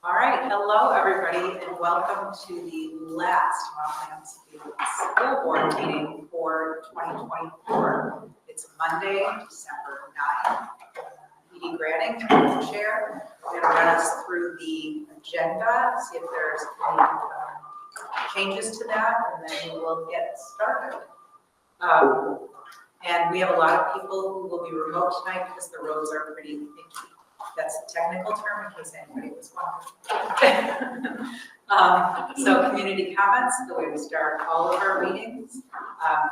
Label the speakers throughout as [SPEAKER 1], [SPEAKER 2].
[SPEAKER 1] All right, hello everybody, and welcome to the last school board meeting for 2024. It's Monday, December 9th. Edie Granning, chair. We're going to run us through the agenda, see if there's any changes to that, and then we will get started. And we have a lot of people who will be remote tonight because the roads are pretty icky. That's a technical term in case anybody was wondering. So community comments, the way we start all of our meetings.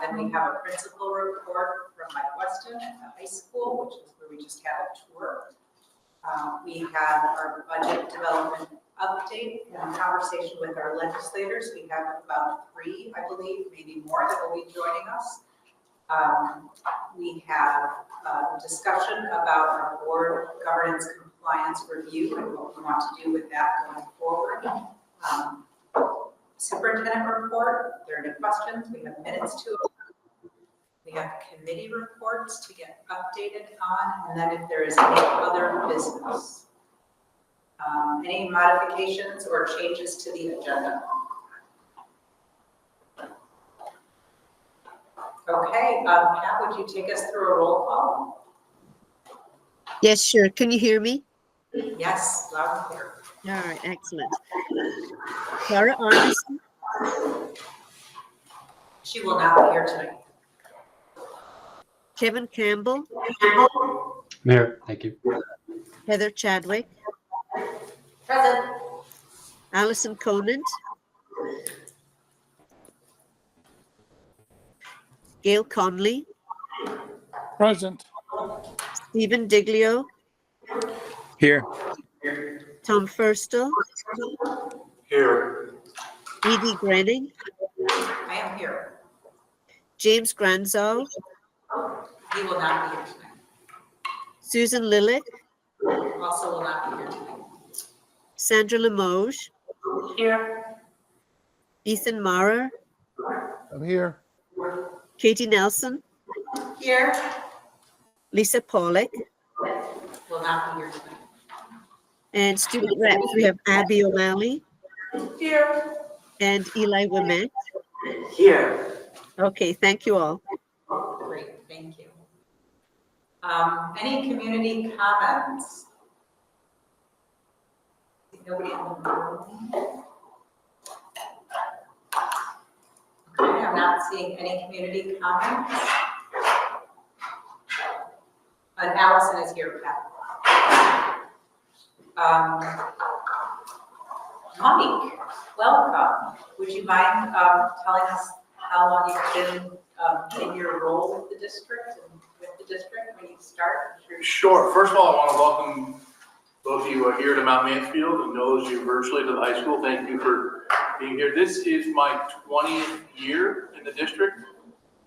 [SPEAKER 1] Then we have a principal report from Mike Weston at the high school, which is where we just had a tour. We have our budget development update and conversation with our legislators. We have about 3, I believe, maybe more that will be joining us. We have a discussion about our board governance compliance review and what we want to do with that going forward. Superintendent report, if there are any questions, we have minutes to it. We have committee reports to get updated on, and then if there is any other business. Any modifications or changes to the agenda? Okay, Pat, would you take us through a roll call?
[SPEAKER 2] Yes, sure. Can you hear me?
[SPEAKER 1] Yes, loud and clear.
[SPEAKER 2] All right, excellent. Clara Adison,
[SPEAKER 1] She will not be here tonight.
[SPEAKER 2] Kevin Campbell,
[SPEAKER 3] Mayor, thank you.
[SPEAKER 2] Heather Chadwick,
[SPEAKER 1] Present.
[SPEAKER 2] Allison Conant, Gail Conley,
[SPEAKER 4] Present.
[SPEAKER 2] Stephen Diglio,
[SPEAKER 4] Here.
[SPEAKER 2] Tom Firstel,
[SPEAKER 4] Here.
[SPEAKER 2] Edie Granning,
[SPEAKER 1] I am here.
[SPEAKER 2] James Granzow,
[SPEAKER 1] He will not be here tonight.
[SPEAKER 2] Susan Lillick,
[SPEAKER 1] Also will not be here tonight.
[SPEAKER 2] Sandra Limoges,
[SPEAKER 1] Here.
[SPEAKER 2] Ethan Maurer,
[SPEAKER 4] I'm here.
[SPEAKER 2] Katie Nelson,
[SPEAKER 1] Here.
[SPEAKER 2] Lisa Pollock,
[SPEAKER 1] Will not be here tonight.
[SPEAKER 2] and student reps. We have Abby O'Malley
[SPEAKER 1] Here.
[SPEAKER 2] and Eli Wimet.
[SPEAKER 1] Here.
[SPEAKER 2] Okay, thank you all.
[SPEAKER 1] Great, thank you. Any community comments? Nobody in the room? Okay, I'm not seeing any community comments. And Allison is here, Pat. Mike, welcome. Would you mind telling us how long you've been in your role with the district and with the district when you start?
[SPEAKER 5] Sure. First of all, I want to welcome those of you who are here to Mount Mansfield and those of you virtually to the high school. Thank you for being here. This is my 20th year in the district.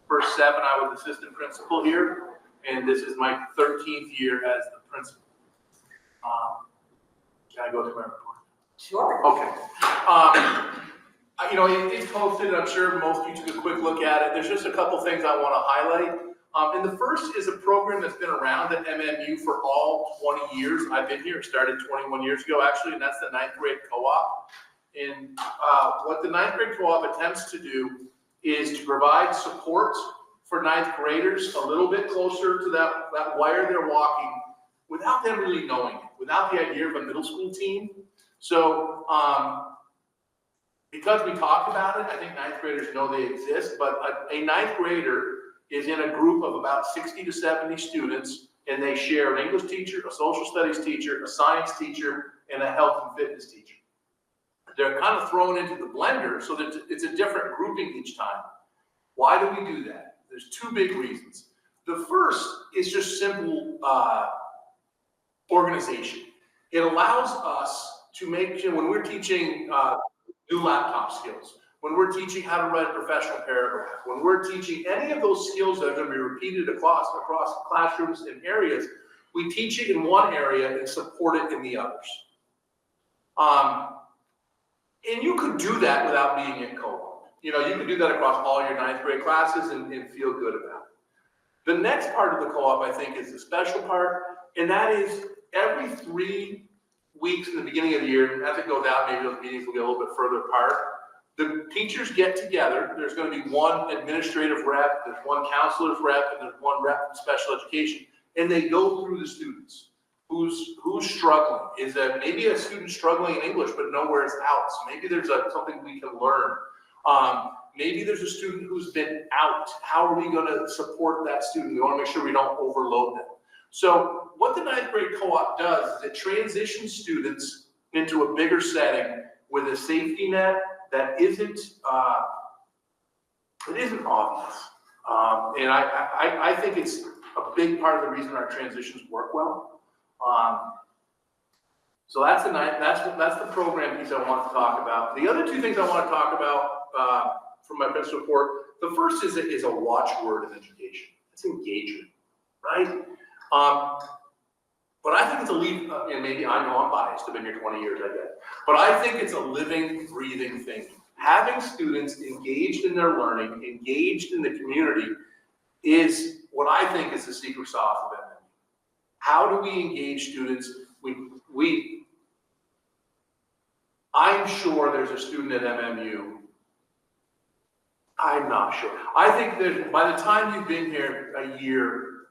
[SPEAKER 5] First 7, I was assistant principal here, and this is my 13th year as the principal. Can I go to my report?
[SPEAKER 1] Sure.
[SPEAKER 5] Okay. You know, it's posted. I'm sure most of you took a quick look at it. There's just a couple things I want to highlight. And the first is a program that's been around at MMU for all 20 years. I've been here. It started 21 years ago, actually, and that's the 9th grade co-op. And what the 9th grade co-op attempts to do is to provide support for 9th graders a little bit closer to that wire they're walking without them really knowing it, without the idea of a middle school team. So because we talk about it, I think 9th graders know they exist, but a 9th grader is in a group of about 60 to 70 students, and they share an English teacher, a social studies teacher, a science teacher, and a health and fitness teacher. They're kind of thrown into the blender so that it's a different grouping each time. Why do we do that? There's 2 big reasons. The first is just simple organization. It allows us to make, when we're teaching new laptop skills, when we're teaching how to write a professional paragraph, when we're teaching any of those skills that are going to be repeated across classrooms and areas, we teach it in one area and support it in the others. And you could do that without being in co-op. You know, you could do that across all your 9th grade classes and feel good about it. The next part of the co-op, I think, is the special part, and that is every 3 weeks in the beginning of the year, and as it goes out, maybe those meetings will get a little bit further apart. The teachers get together. There's going to be one administrative rep, there's one counselor's rep, and there's one rep from special education, and they go through the students. Who's struggling? Is that maybe a student struggling in English but nowhere else? Maybe there's something we can learn. Maybe there's a student who's been out. How are we going to support that student? We want to make sure we don't overload them. So what the 9th grade co-op does is it transitions students into a bigger setting with a safety net that isn't obvious. And I think it's a big part of the reason our transitions work well. So that's the program piece I want to talk about. The other two things I want to talk about from my principal report, the first is a watchword in education. It's engagement, right? But I think it's and maybe I know I'm biased, I've been here 20 years, I guess. But I think it's a living, breathing thing. Having students engaged in their learning, engaged in the community, is what I think is the secret sauce of MMU. How do we engage students? I'm sure there's a student at MMU. I'm not sure. I think that by the time you've been here a year,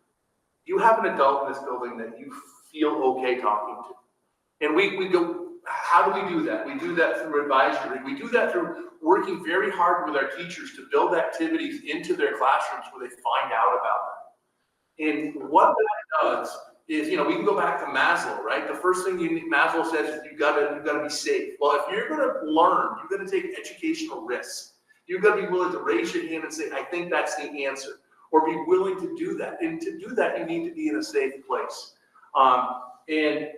[SPEAKER 5] you have an adult in this building that you feel okay talking to. And we go, how do we do that? We do that through advisory. We do that through working very hard with our teachers to build activities into their classrooms where they find out about them. And what that does is, we can go back to Maslow, right? The first thing Maslow says is you gotta be safe. Well, if you're gonna learn, you're gonna take educational risks. You've got to be willing to raise your hand and say, I think that's the answer, or be willing to do that. And to do that, you need to be in a safe place. And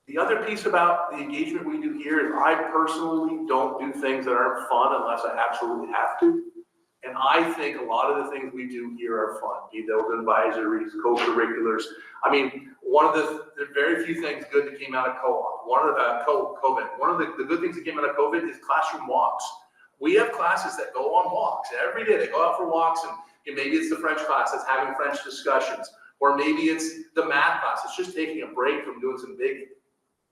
[SPEAKER 5] the other piece about the engagement we do here is I personally don't do things that aren't fun unless I absolutely have to. And I think a lot of the things we do here are fun, be those advisories, co-curriculars. I mean, one of the very few things good that came out of co-op, COVID, one of the good things that came out of COVID is classroom walks. We have classes that go on walks every day. They go out for walks, and maybe it's the French class that's having French discussions, or maybe it's the math class. It's just taking a break from doing some big,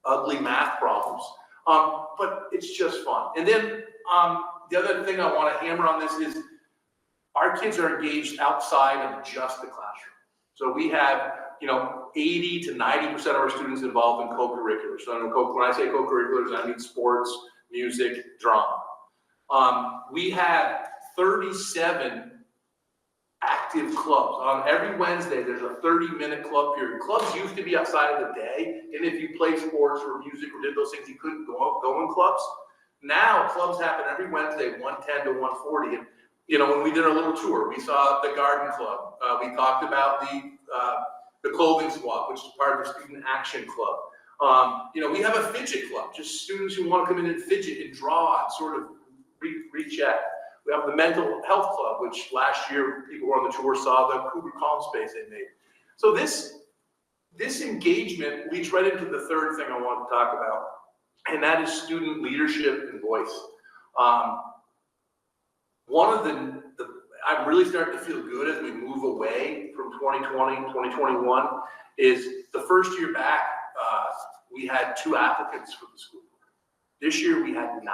[SPEAKER 5] ugly math problems. But it's just fun. And then the other thing I want to hammer on this is our kids are engaged outside of just the classroom. So we have, 80 to 90% of our students involved in co-curriculars. So when I say co-curriculars, I mean sports, music, drama. We had 37 active clubs. On every Wednesday, there's a 30-minute club period. Clubs used to be outside of the day, and if you played sports or music or did those things, you couldn't go in clubs. Now, clubs happen every Wednesday, 1:10 to 1:40. And, when we did our little tour, we saw the garden club. We talked about the clothing swap, which is part of the student action club. We have a fidget club, just students who want to come in and fidget and draw and sort of recheck. We have the mental health club, which last year people who were on the tour saw the Cougar Calm Space they made. So this engagement leads right into the third thing I want to talk about, and that is student leadership and voice. One of I'm really starting to feel good as we move away from 2020, 2021, is the first year back, we had 2 applicants for the school. This year we had 9.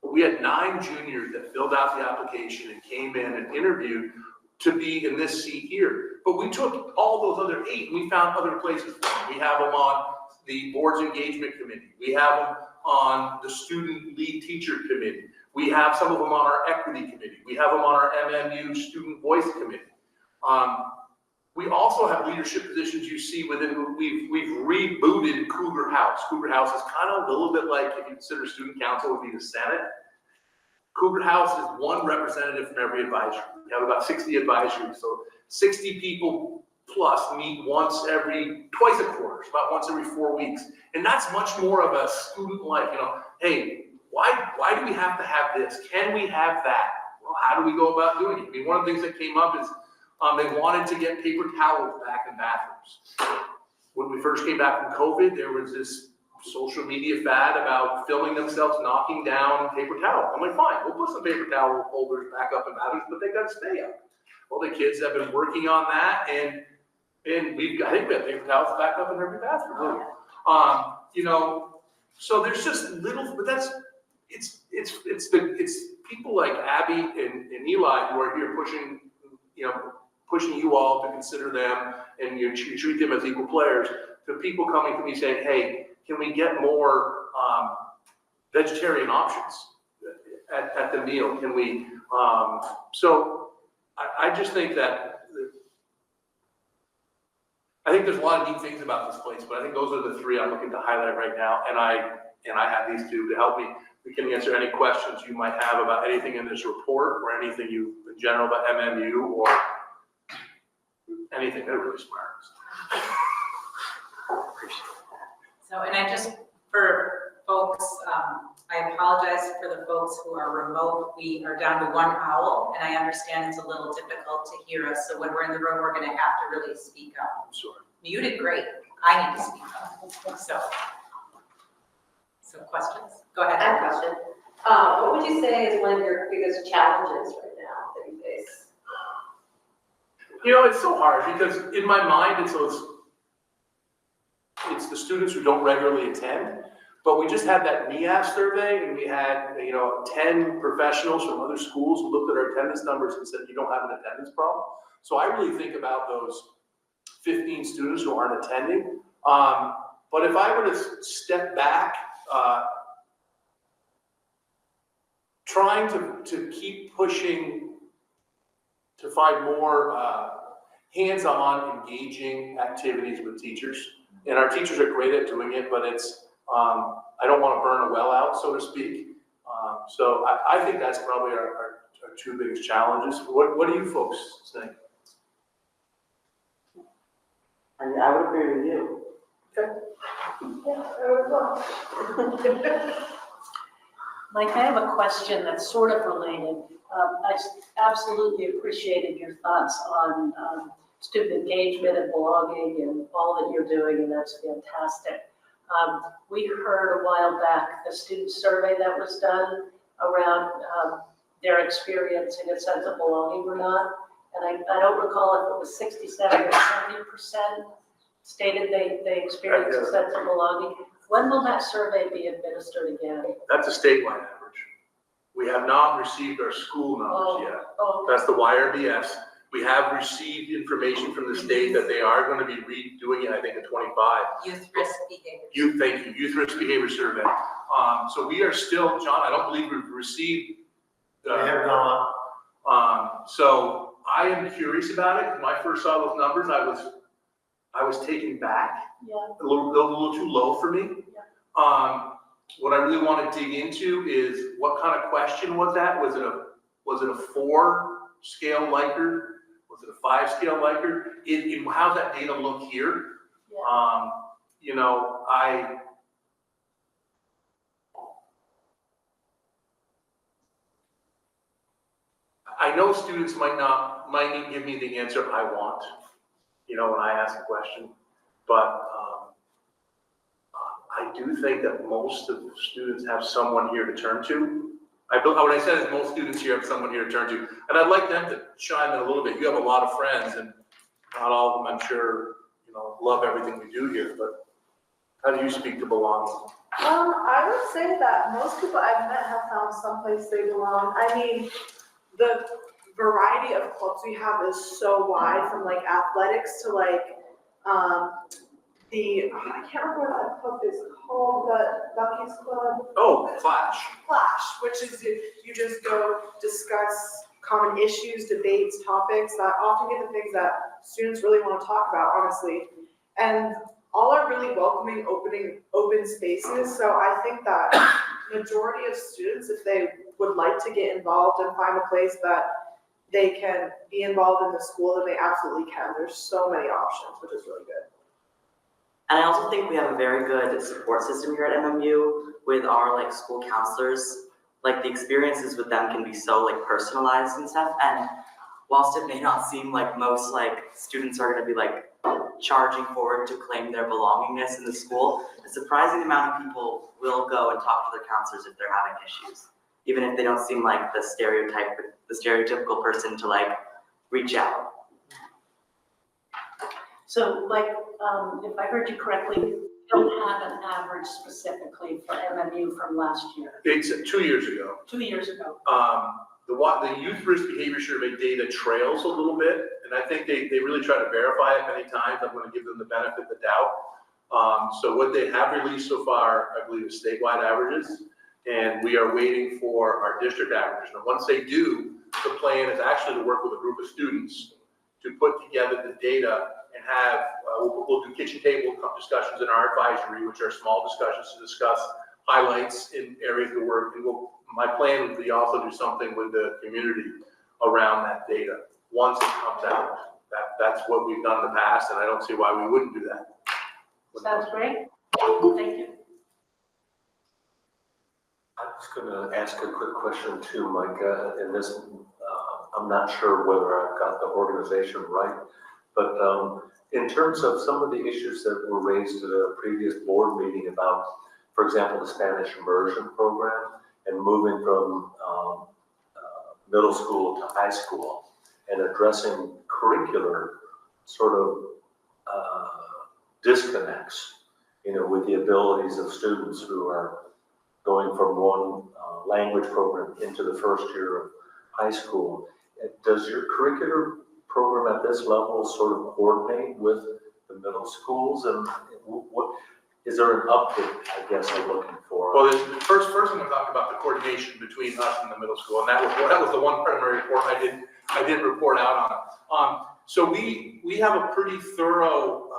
[SPEAKER 5] We had 9 juniors that filled out the application and came in and interviewed to be in this seat here. But we took all those other 8 and we found other places for them. We have them on the board's engagement committee. We have them on the student lead teacher committee. We have some of them on our equity committee. We have them on our MMU student voice committee. We also have leadership positions you see within, we've rebooted Cougar House. Cougar House is kind of a little bit like, if you consider student council would be the Senate. Cougar House is 1 representative from every advisory. We have about 60 advisories, so 60 people plus meet twice a quarter, about once every 4 weeks. And that's much more of a student-like, hey, why do we have to have this? Can we have that? Well, how do we go about doing it? I mean, one of the things that came up is they wanted to get paper towels back in bathrooms. When we first came back from COVID, there was this social media fad about filming themselves knocking down paper towels. I'm like, fine, we'll put some paper towel holders back up in bathrooms, but they got to stay up. Well, the kids have been working on that, and I think we have paper towels back up in every bathroom. You know, so there's just little, but that's, it's people like Abby and Eli who are here pushing you all to consider them, and you treat them as equal players, to people coming to me saying, hey, can we get more vegetarian options at the meal? Can we, so I just think that, I think there's a lot of neat things about this place, but I think those are the three I'm looking to highlight right now, and I have these two to help me. We can answer any questions you might have about anything in this report, or anything in general about MMU, or anything. They're really smart.
[SPEAKER 1] So, and I just, for folks, I apologize for the folks who are remote. We are down to one owl, and I understand it's a little difficult to hear us. So when we're in the room, we're going to have to really speak up.
[SPEAKER 5] I'm sorry.
[SPEAKER 1] You did great. I need to speak up. So questions? Go ahead.
[SPEAKER 6] I have a question. What would you say is one of your biggest challenges right now that you face?
[SPEAKER 5] You know, it's so hard because in my mind, it's the students who don't regularly attend. But we just had that MMUUSD survey, and we had 10 professionals from other schools who looked at our attendance numbers and said, you don't have an attendance problem. So I really think about those 15 students who aren't attending. But if I were to step back, trying to keep pushing to find more hands-on engaging activities with teachers. And our teachers are great at doing it, but it's, I don't want to burn a well out, so to speak. So I think that's probably our two biggest challenges. What do you folks think?
[SPEAKER 7] I would agree with you.
[SPEAKER 6] Yeah, I would well.
[SPEAKER 8] Mike, I have a question that's sort of related. I absolutely appreciated your thoughts on student engagement and belonging and all that you're doing, and that's fantastic. We heard a while back the student survey that was done around their experiencing a sense of belonging or not. And I don't recall if it was 67 or 70% stated they experienced a sense of belonging. When will that survey be administered again?
[SPEAKER 5] That's a statewide average. We have not received our school numbers yet.
[SPEAKER 8] Oh,
[SPEAKER 5] That's the YRBS. We have received information from the state that they are going to be redoing it, I think, in 25.
[SPEAKER 1] Youth risk behavior.
[SPEAKER 5] Thank you, Youth Risk Behavior Survey. So we are still, John, I don't believe we've received.
[SPEAKER 7] We have not.
[SPEAKER 5] So I am curious about it. When I first saw those numbers, I was taken back.
[SPEAKER 8] yeah.
[SPEAKER 5] A little too low for me. What I really want to dig into is what kind of question was that? Was it a 4 scale Likert? Was it a 5 scale Likert? How's that data look here?
[SPEAKER 8] Yeah.
[SPEAKER 5] I know students might not give me the answer I want, when I ask a question, but I do think that most of the students have someone here to turn to. What I said is most students here have someone here to turn to, and I'd like them to chime in a little bit. You have a lot of friends, and not all of them, I'm sure, love everything we do here, but how do you speak to belonging?
[SPEAKER 9] I would say that most people I've met have found someplace they belong. I mean, the variety of clubs we have is so wide, from like athletics to like I can't remember what that club is called, the Duckies Club.
[SPEAKER 5] Oh, Flash.
[SPEAKER 9] Flash, which is you just go discuss common issues, debates, topics that often get the things that students really want to talk about, honestly. And all are really welcoming, open spaces. So I think that majority of students, if they would like to get involved and find a place that they can be involved in the school, then they absolutely can. There's so many options, which is really good.
[SPEAKER 7] And I also think we have a very good support system here at MMU with our school counselors. The experiences with them can be so personalized and stuff. And whilst it may not seem like most students are going to be charging forward to claim their belongingness in the school, a surprising amount of people will go and talk to their counselors if they're having issues, even if they don't seem like the stereotypical person to reach out.
[SPEAKER 8] So if I heard you correctly, don't have an average specifically for MMU from last year,
[SPEAKER 5] It's 2 years ago.
[SPEAKER 8] 2 years ago.
[SPEAKER 5] The youth risk behavior survey data trails a little bit, and I think they really try to verify it many times. I'm going to give them the benefit of the doubt. So what they have released so far, I believe, is statewide averages, and we are waiting for our district averages. And once they do, the plan is actually to work with a group of students to put together the data and have, we'll do kitchen table discussions in our advisory, which are small discussions to discuss highlights in areas of the work. And my plan would be also do something with the community around that data once it comes out. That's what we've done in the past, and I don't see why we wouldn't do that.
[SPEAKER 8] Sounds great. Thank you.
[SPEAKER 10] I was going to ask a quick question too, Mike, and this, I'm not sure whether I've got the organization right, but in terms of some of the issues that were raised at a previous board meeting about, for example, the Spanish immersion program and moving from middle school to high school and addressing curricular sort of disconnects, with the abilities of students who are going from one language program into the first year of high school. Does your curricular program at this level sort of coordinate with the middle schools? And what is there an update, I guess, I'm looking for?
[SPEAKER 5] Well, first I'm going to talk about the coordination between us and the middle school, and that was the one primary report I did report out on. So we have a pretty thorough,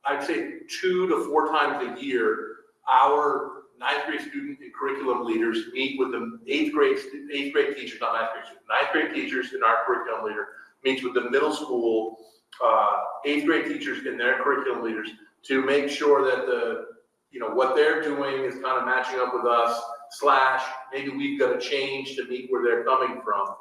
[SPEAKER 5] I'd say 2 to 4 times a year, our 9th grade student and curriculum leaders meet with the 8th grade teachers, not 9th grade students, 9th grade teachers and our curriculum leader meets with the middle school 8th grade teachers and their curriculum leaders to make sure that what they're doing is kind of matching up with us, / maybe we've got to change to meet where they're coming from.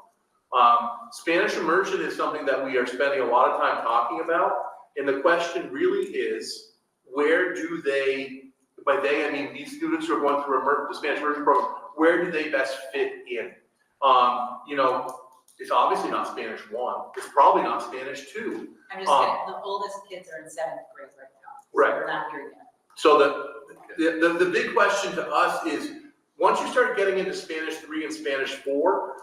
[SPEAKER 5] Spanish immersion is something that we are spending a lot of time talking about, and the question really is, where do they, by they I mean these students who are going through the Spanish immersion program, where do they best fit in? It's obviously not Spanish 1, it's probably not Spanish 2.
[SPEAKER 1] I'm just saying, the oldest kids are in 7th grade right now. So
[SPEAKER 5] Right.
[SPEAKER 1] we're not here yet.
[SPEAKER 5] So the big question to us is, once you start getting into Spanish 3 and Spanish 4,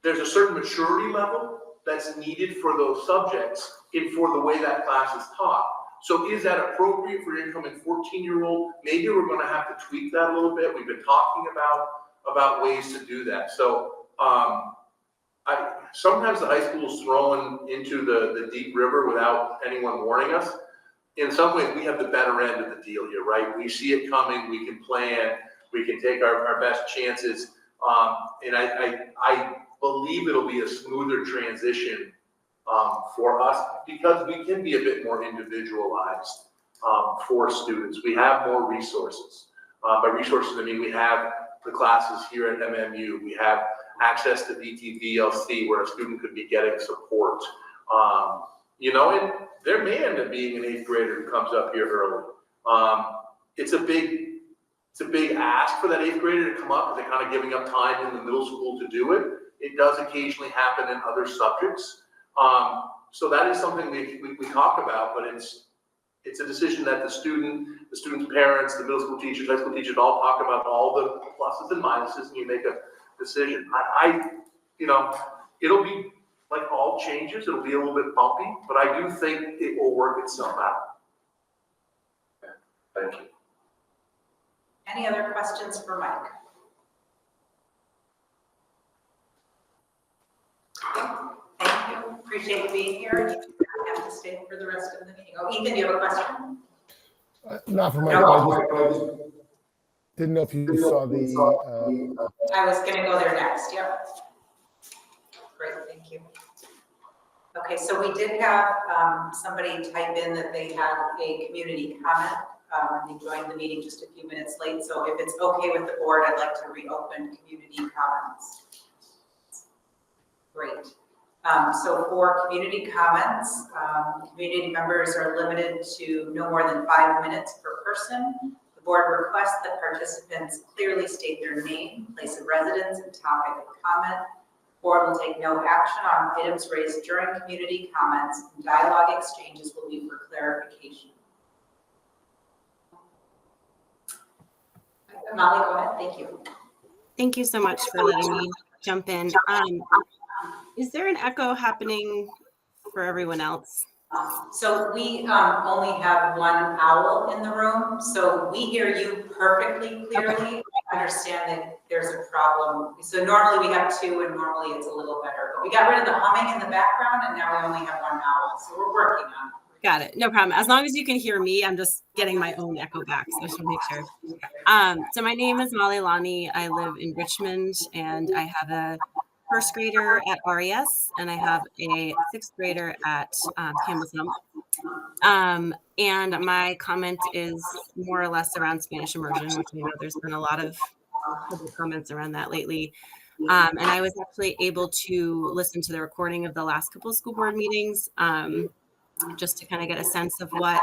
[SPEAKER 5] there's a certain maturity level that's needed for those subjects and for the way that class is taught. So is that appropriate for your incoming 14-year-old? Maybe we're going to have to tweak that a little bit. We've been talking about ways to do that. So sometimes the high school is thrown into the deep river without anyone warning us. In some ways, we have the better end of the deal here, right? We see it coming, we can plan, we can take our best chances. And I believe it'll be a smoother transition for us because we can be a bit more individualized for students. We have more resources. By resources, I mean we have the classes here at MMU. We have access to VTVLC where a student could be getting support. And there may end up being an 8th grader who comes up here early. It's a big ask for that 8th grader to come up because they're kind of giving up time in the middle school to do it. It does occasionally happen in other subjects. So that is something we talk about, but it's a decision that the student's parents, the middle school teachers, high school teachers all talk about all the pluses and minuses, and you make a decision. It'll be like all changes, it'll be a little bit bumpy, but I do think it will work itself out.
[SPEAKER 10] Thank you.
[SPEAKER 1] Any other questions for Mike? Thank you. Appreciate you being here. You have to stay for the rest of the meeting. Oh, Ethan, do you have a question?
[SPEAKER 4] Not for my,
[SPEAKER 1] No.
[SPEAKER 4] I just didn't know if you saw the,
[SPEAKER 1] I was going to go there next. Yep. Great. Thank you. Okay, so we did have somebody type in that they had a community comment. They joined the meeting just a few minutes late. So if it's okay with the board, I'd like to reopen community comments. Great. So for community comments, community members are limited to no more than 5 minutes per person. The board requests that participants clearly state their name, place of residence, and topic of comment. The board will take no action on items raised during community comments, and dialogue exchanges will be for clarification. Molly, go ahead, thank you.
[SPEAKER 11] Thank you so much for letting me jump in. Is there an echo happening for everyone else?
[SPEAKER 1] So we only have one owl in the room, so we hear you perfectly clearly. I understand that there's a problem. So normally we have two and normally it's a little better, but we got rid of the humming in the background and now we only have one owl, so we're working on it.
[SPEAKER 11] Got it. No problem. As long as you can hear me, I'm just getting my own echo back. So I just want to make sure. So my name is Molly Lani. I live in Richmond and I have a first grader at RES and I have a sixth grader at Campbell's Hump. And my comment is more or less around Spanish immersion, which I know there's been a lot of public comments around that lately. And I was actually able to listen to the recording of the last couple of school board meetings, just to kind of get a sense of what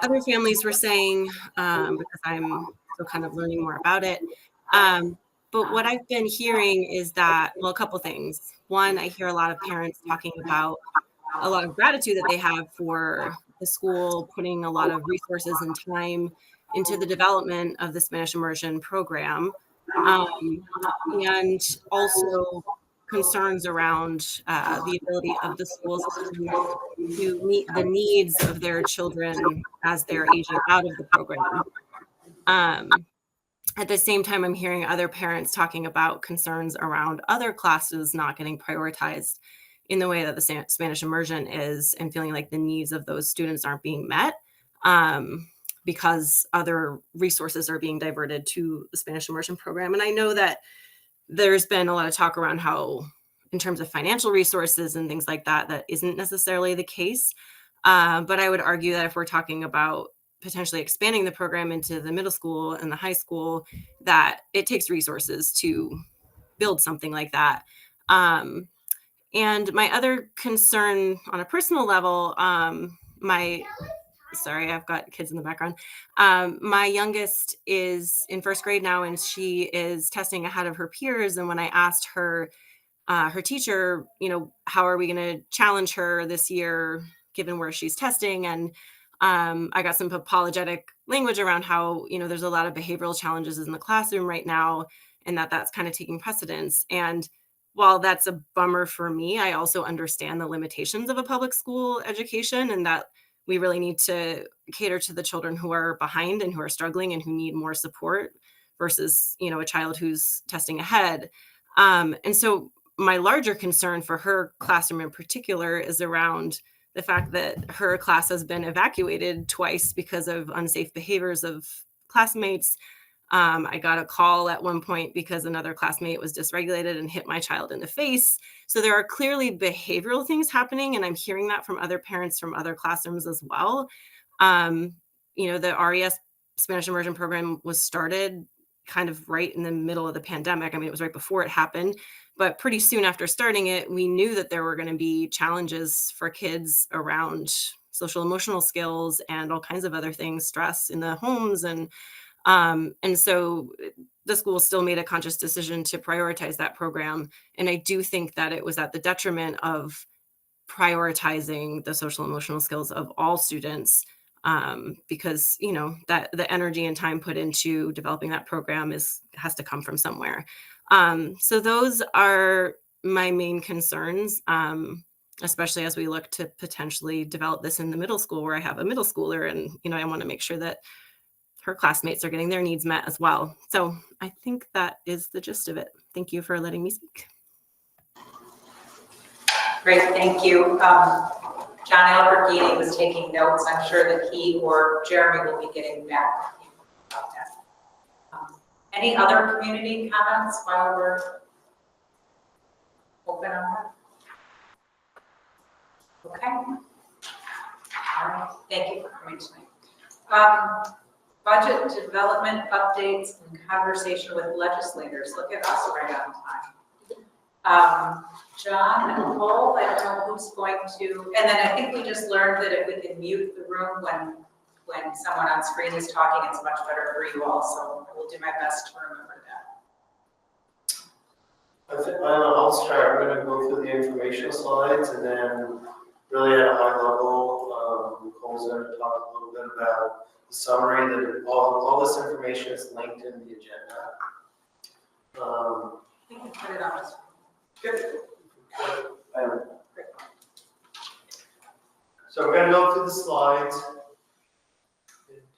[SPEAKER 11] other families were saying, because I'm still kind of learning more about it. But what I've been hearing is that, well, a couple things. One, I hear a lot of parents talking about a lot of gratitude that they have for the school putting a lot of resources and time into the development of the Spanish immersion program. And also concerns around the ability of the schools to meet the needs of their children as they're aging out of the program. At the same time, I'm hearing other parents talking about concerns around other classes not getting prioritized in the way that the Spanish immersion is, and feeling like the needs of those students aren't being met because other resources are being diverted to the Spanish immersion program. And I know that there's been a lot of talk around how, in terms of financial resources and things like that, that isn't necessarily the case. But I would argue that if we're talking about potentially expanding the program into the middle school and the high school, that it takes resources to build something like that. And my other concern on a personal level, sorry, I've got kids in the background. My youngest is in first grade now, and she is testing ahead of her peers. And when I asked her, her teacher, how are we going to challenge her this year, given where she's testing? And I got some apologetic language around how, there's a lot of behavioral challenges in the classroom right now, and that's kind of taking precedence. And while that's a bummer for me, I also understand the limitations of a public school education, and that we really need to cater to the children who are behind and who are struggling and who need more support versus, a child who's testing ahead. And so my larger concern for her classroom in particular is around the fact that her class has been evacuated twice because of unsafe behaviors of classmates. I got a call at one point because another classmate was dysregulated and hit my child in the face. So there are clearly behavioral things happening, and I'm hearing that from other parents from other classrooms as well. The RES Spanish immersion program was started kind of right in the middle of the pandemic. I mean, it was right before it happened, but pretty soon after starting it, we knew that there were going to be challenges for kids around social emotional skills and all kinds of other things, stress in the homes. And so the school still made a conscious decision to prioritize that program. And I do think that it was at the detriment of prioritizing the social emotional skills of all students, because, that the energy and time put into developing that program has to come from somewhere. So those are my main concerns, especially as we look to potentially develop this in the middle school, where I have a middle schooler, and, I want to make sure that her classmates are getting their needs met as well. So I think that is the gist of it. Thank you for letting me speak.
[SPEAKER 1] Great, thank you. John Alberghini was taking notes. I'm sure that he or Jeremy will be getting back with you about that. Any other community comments while we're open on that? Okay. All right, thank you for coming tonight. Budget development updates and conversation with legislators. Look at us right on time. John and Cole, I don't know who's going to, and then I think we just learned that if we can mute the room when someone on screen is talking, it's much better for you all, so I will do my best to remember that.
[SPEAKER 12] I'll start. I'm going to go through the informational slides, and then really at a high level, Cole's going to talk a little bit about summary, that all this information is linked in the agenda.
[SPEAKER 1] We can put it on this.
[SPEAKER 12] So we're gonna go through the slides,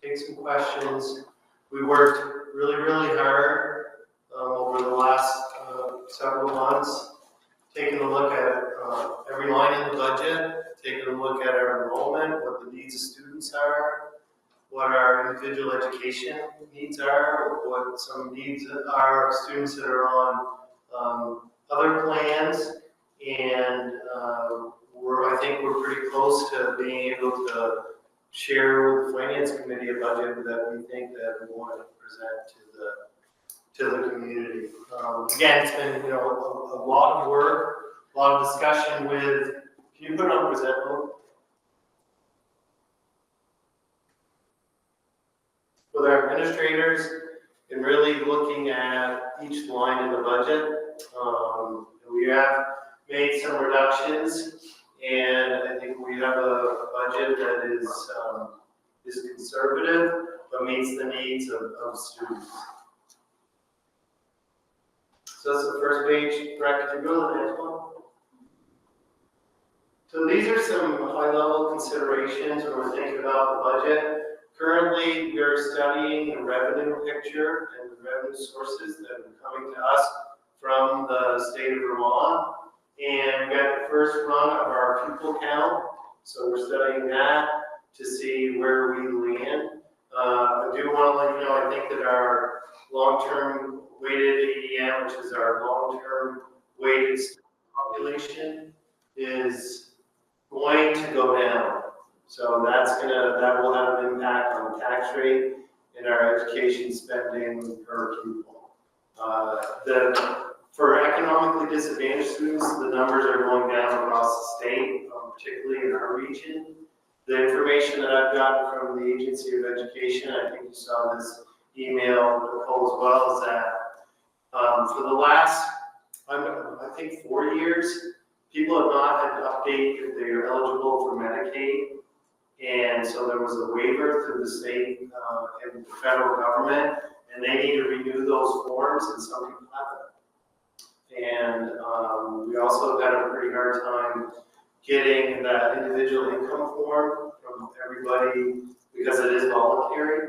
[SPEAKER 12] take some questions. We worked really, really hard over the last several months, taking a look at every line in the budget, taking a look at our enrollment, what the needs of students are, what our individual education needs are, what some needs are of students that are on other plans, and I think we're pretty close to being able to share with the finance committee a budget that we think that we want to present to the community. Again, it's been a lot of work, a lot of discussion with. Can you put it on present mode? With our administrators and really looking at each line in the budget. We have made some reductions, and I think we have a budget that is conservative but meets the needs of students. So that's the first page. Brett, could you go to the next one? So these are some high-level considerations when we're thinking about the budget. Currently, we're studying the revenue picture and the revenue sources that are coming to us from the state of Vermont. And we got the first run of our pupil count. So we're studying that to see where we land. I do want to let you know, I think that our long-term weighted ADM, which is our long-term weighted population, is going to go down. So that will have an impact on the tax rate and our education spending per pupil. For economically disadvantaged students, the numbers are going down across the state, particularly in our region. The information that I've gotten from the Agency of Education, I think you saw this email, Nicole, as well, is that for the last, I think 4 years, people have not had to update if they are eligible for Medicaid. And so there was a waiver through the state and the federal government, and they need to renew those forms, and some people haven't. And we also had a pretty hard time getting that individual income form from everybody because it is voluntary.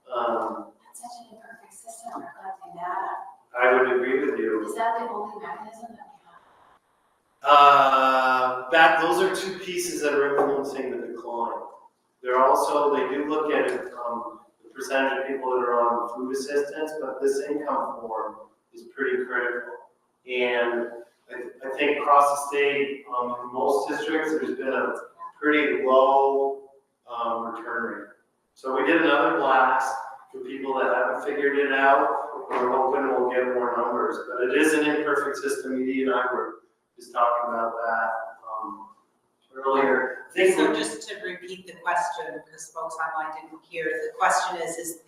[SPEAKER 13] That's such an imperfect system for collecting data.
[SPEAKER 12] I would agree with you.
[SPEAKER 13] Is that the only mechanism that we have?
[SPEAKER 12] Those are two pieces that are influencing the decline. They're also, they do look at the percentage of people that are on food assistance, but this income form is pretty critical. And I think across the state, in most districts, there's been a pretty low return rate. So we did another blast for people that haven't figured it out. We're hoping we'll get more numbers, but it is an imperfect system. Edie and I were just talking about that earlier.
[SPEAKER 1] So just to repeat the question, because folks online didn't hear, the question is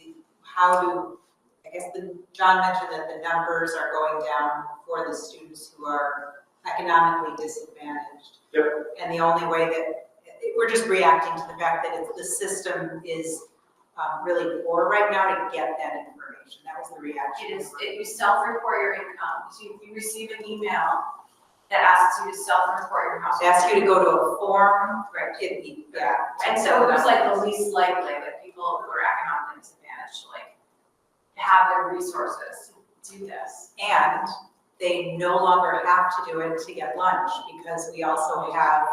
[SPEAKER 1] how do, I guess John mentioned that the numbers are going down for the students who are economically disadvantaged.
[SPEAKER 12] Yep.
[SPEAKER 1] And the only way that, we're just reacting to the fact that the system is really poor right now to get that information. That was the reaction.
[SPEAKER 13] You self-report your income. So if you receive an email that asks you to self-report your household.
[SPEAKER 1] It asks you to go to a form.
[SPEAKER 13] Right.
[SPEAKER 1] Yeah.
[SPEAKER 13] And so it was like the least likely that people who are economically disadvantaged, like, have the resources to do this.
[SPEAKER 1] And they no longer have to do it to get lunch because we also have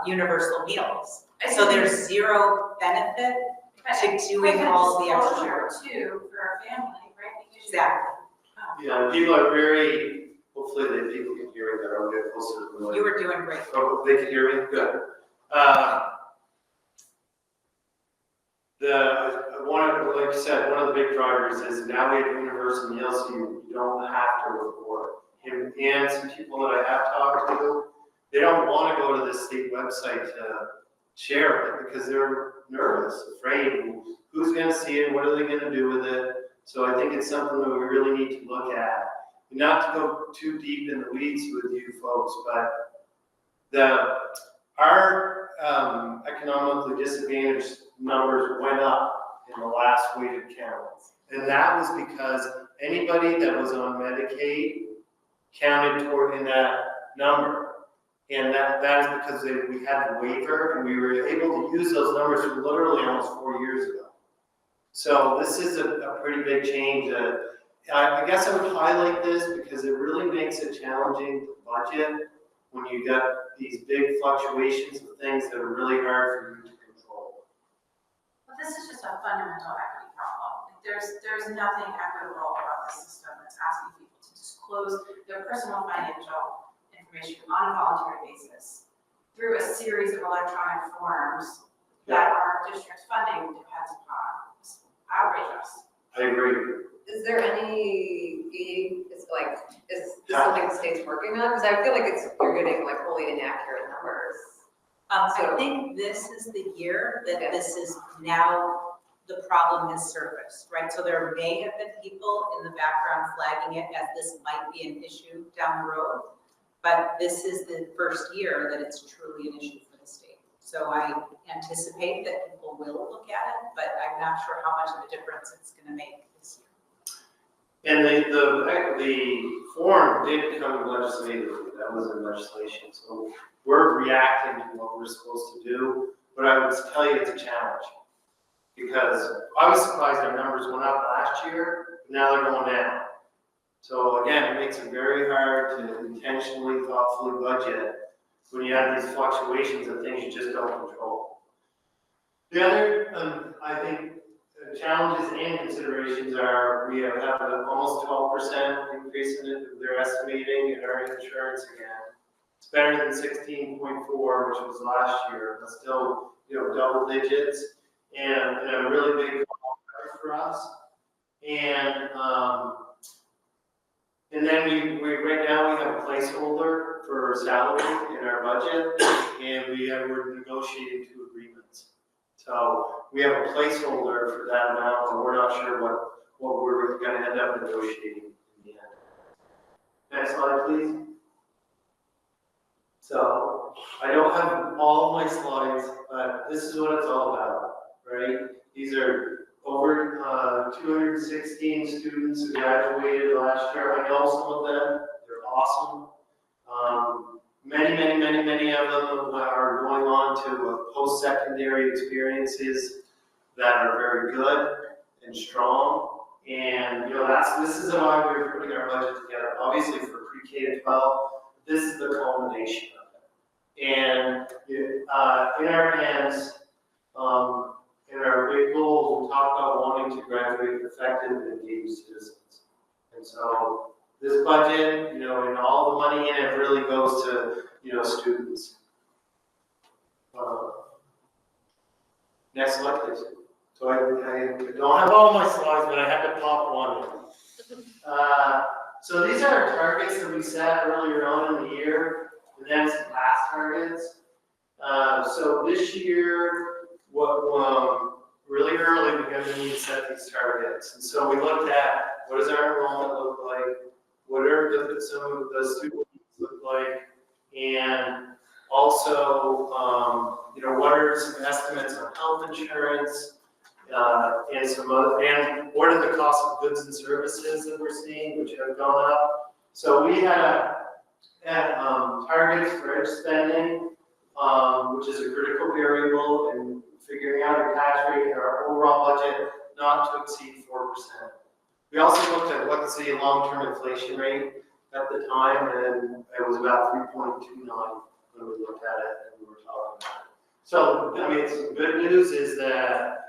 [SPEAKER 1] universal meals. So there's zero benefit to doing all the extra.
[SPEAKER 13] Too, for our family, right? Because
[SPEAKER 1] Exactly.
[SPEAKER 12] Yeah, people are very, hopefully people can hear me better. I'll get closer to the mic.
[SPEAKER 1] You were doing great.
[SPEAKER 12] Oh, they can hear me? Good. Like you said, one of the big drivers is now we have universal meals, so you don't have to report. And some people that I have talked to, they don't want to go to the state website to share it because they're nervous, afraid. Who's going to see it? What are they going to do with it? So I think it's something that we really need to look at. Not to go too deep in the weeds with you folks, but our economically disadvantaged numbers went up in the last weighted count. And that was because anybody that was on Medicaid counted toward in that number. And that is because we had the waiver and we were able to use those numbers for literally almost 4 years ago. So this is a pretty big change. I guess I would highlight this because it really makes it challenging to budget when you got these big fluctuations of things that are really hard for you to control.
[SPEAKER 13] But this is just a fundamental equity problem. Like, there's nothing equitable about the system that's asking people to disclose their personal financial information on a voluntary basis through a series of electronic forms that our district funding depends upon. It's outrageous.
[SPEAKER 12] I agree.
[SPEAKER 6] Is there any, is this something the state's working on? Because I feel like you're getting like wholly inaccurate numbers.
[SPEAKER 1] I think this is the year that this is now, the problem has surfaced, right? So there may have been people in the background flagging it as this might be an issue down the road, but this is the first year that it's truly an issue for the state. So I anticipate that people will look at it, but I'm not sure how much of a difference it's going to make this year.
[SPEAKER 12] And the form did come legislatively, that was in legislation, so we're reacting to what we're supposed to do, but I would tell you it's a challenge. Because I was surprised our numbers went up last year, but now they're going down. So again, it makes it very hard to intentionally, thoughtfully budget when you have these fluctuations of things you just don't control. The other, I think, challenges and considerations are we have an almost 12% increase in it, they're estimating in our insurance again. It's better than 16.4, which was last year, but still, double digits and a really big for us. And then we right now we have a placeholder for salary in our budget, and we're negotiating 2 agreements. So we have a placeholder for that amount, but we're not sure what we're going to end up negotiating in the end. Next slide, please. So I don't have all of my slides, but this is what it's all about, right? These are over 216 students who graduated last year. I know some of them, they're awesome. Many of them are going on to post-secondary experiences that are very good and strong. And this is why we're putting our budget together. Obviously for pre-K to 12, this is the culmination of it. And in our hands, in our big goals, we talk about wanting to graduate effective and engaged citizens. And so this budget, and all the money in it really goes to, students. Next slide, please. So I don't have all my slides, but I had to pop one in. So these are our targets that we set earlier on in the year, and then some past targets. So this year, really early, we're going to need to set these targets. And so we looked at what does our enrollment look like, what are some of the student needs look like, and also, what are some estimates on health insurance, and some other, and what are the costs of goods and services that we're seeing, which have gone up. So we had targets for edge spending, which is a critical variable in figuring out our tax rate and our overall budget not to exceed 4%. We also looked at what's the long-term inflation rate at the time, and it was about 3.29 when we looked at it and we were talking about it. So, some good news is that,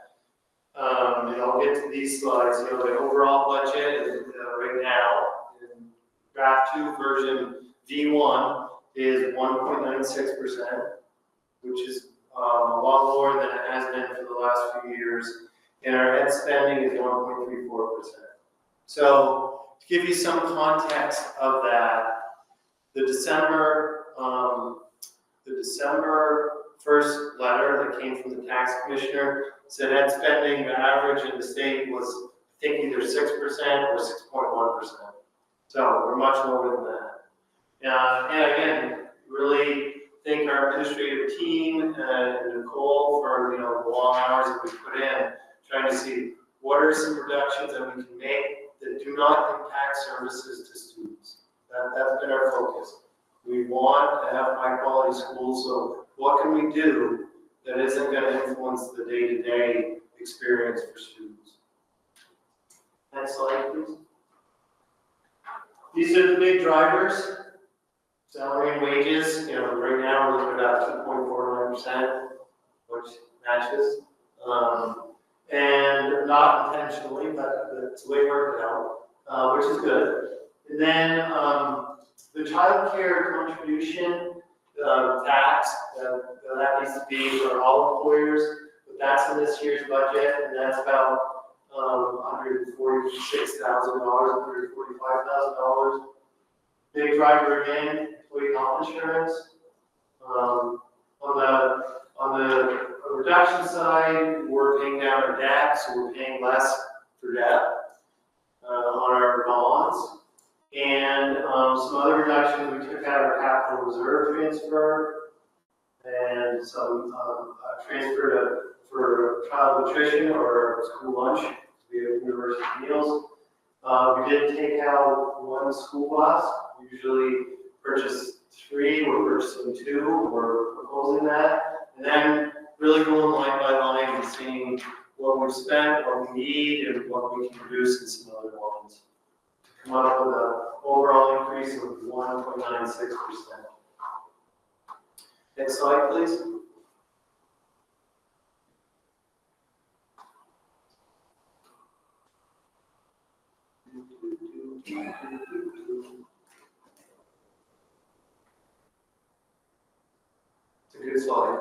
[SPEAKER 12] and I'll get to these slides, the overall budget right now in draft 2 version V1 is 1.96%, which is a lot more than it has been for the last few years, and our ed spending is 1.34%. So to give you some context of that, the December 1st letter that came from the tax commissioner said ed spending, the average in the state was, I think, either 6% or 6.1%. So we're much lower than that. And again, really thank our administrative team and Nicole for, you know, the long hours that we put in, trying to see what are some reductions that we can make that do not impact services to students. That's been our focus. We want to have high quality schools, so what can we do that isn't going to influence the day-to-day experience for students? Next slide, please. These are the big drivers. Salary and wages, you know, right now we're looking at 2.49%, which matches. And not intentionally, but it's the way it worked out, which is good. And then the child care contribution tax, that needs to be for all employers, but that's in this year's budget, and that's about $146,000, $145,000. Big driver again, employee health insurance. On the reduction side, we're paying down our debt, so we're paying less for debt on our bonds. And some other reductions, we took out our capital reserve transfer and some transfer for child nutrition or school lunch to be at university meals. We did take out one school bus. We usually purchase 3, we're purchasing 2, we're proposing that. And then really going line by line and seeing what we've spent, what we need, and what we can reduce in some other lines. To come up with an overall increase of 1.96%. Next slide, please. It's a good slide.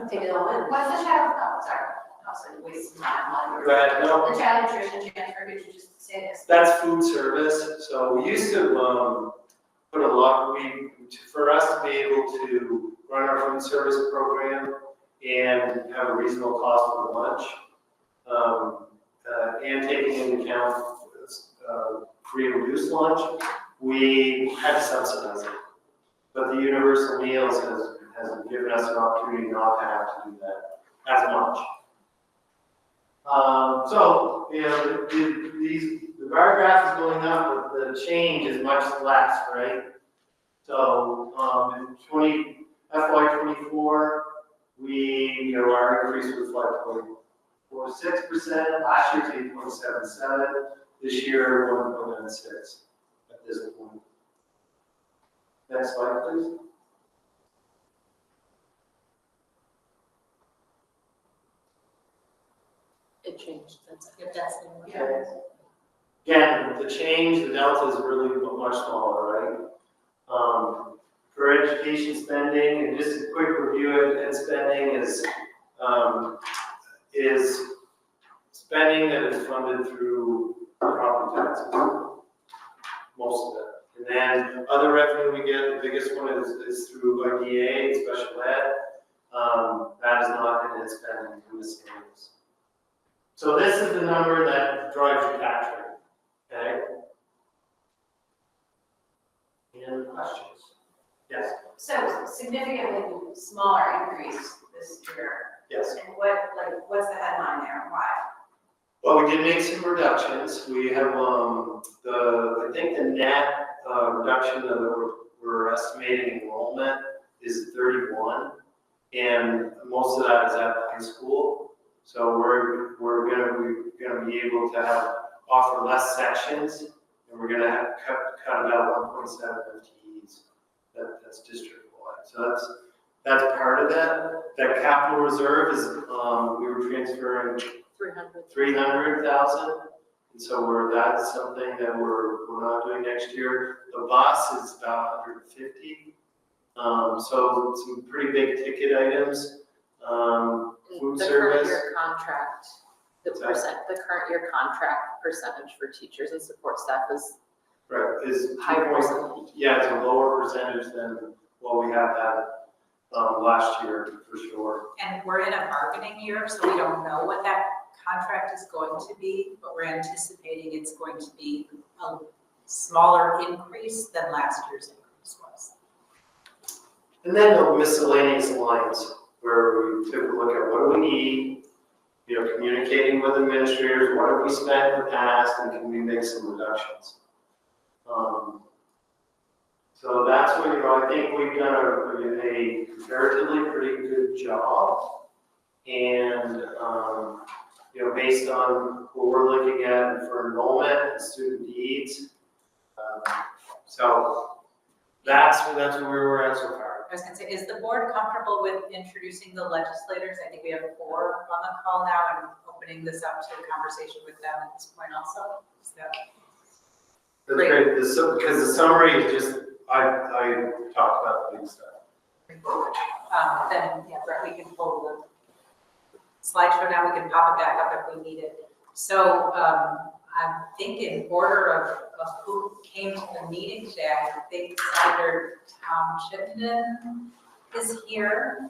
[SPEAKER 6] Take it all in.
[SPEAKER 13] What's the child, oh, sorry, also wasting time on.
[SPEAKER 12] Go ahead, no.
[SPEAKER 13] The child nutrition transfer, could you just say this?
[SPEAKER 12] That's food service. So we used to put a lot, for us to be able to run our food service program and have a reasonable cost for lunch, and taking into account free and reduced lunch, we had to subsidize it. But the universal meals has given us an opportunity not to have to do that as much. So, you know, the bar graph is going up, but the change is much less, right? So, in FY24, our increase was 5.46%, last year's 8.77%, this year 1.96% at this point. Next slide, please.
[SPEAKER 1] It changed, that's the one.
[SPEAKER 12] Okay. Again, the change, the delta is really much smaller, right? For education spending, and just a quick review of ed spending is spending that is funded through property taxes, most of it. And then other revenue we get, the biggest one is through IDA, special ed. That is not in ed spending in this areas. So this is the number that drives your tax rate, okay? Any other questions? Yes.
[SPEAKER 13] So significantly smaller increase this year.
[SPEAKER 12] Yes.
[SPEAKER 13] And what's the headline there, why?
[SPEAKER 12] Well, we did make some reductions. We have, I think the net reduction that we're estimating enrollment is 31, and most of that is at high school. So we're gonna be able to offer less sections, and we're gonna have cut about 1.7 FTEs. That's district-wide. So that's part of that. That capital reserve is we were transferring 300,000, and so that's something that we're not doing next year. The bus is about 150. So some pretty big ticket items. Food service.
[SPEAKER 1] The current year contract, the current year contract percentage for teachers and support staff is
[SPEAKER 12] right, is
[SPEAKER 1] higher.
[SPEAKER 12] Yeah, it's a lower percentage than what we have had last year for sure.
[SPEAKER 1] And we're in a bargaining year, so we don't know what that contract is going to be, but we're anticipating it's going to be a smaller increase than last year's increase was.
[SPEAKER 12] And then the miscellaneous lines, where we took a look at what do we need, communicating with administrators, what have we spent in the past, and can we make some reductions? So that's what, I think we've done a comparatively pretty good job. And, based on what we're looking at for enrollment and student needs. So that's where we're at so far.
[SPEAKER 1] I was gonna say, is the board comfortable with introducing the legislators? I think we have 4 on the call now and opening this up to a conversation with them at this point also. Is that
[SPEAKER 12] That's
[SPEAKER 1] great?
[SPEAKER 12] great, because the summary is just, I talked about the big stuff.
[SPEAKER 1] Then, yeah, Brett, we can pull the slideshow now, we can pop it back up if we need it. So, I think in order of who came to the meeting today, I think Senator Chittenden is here.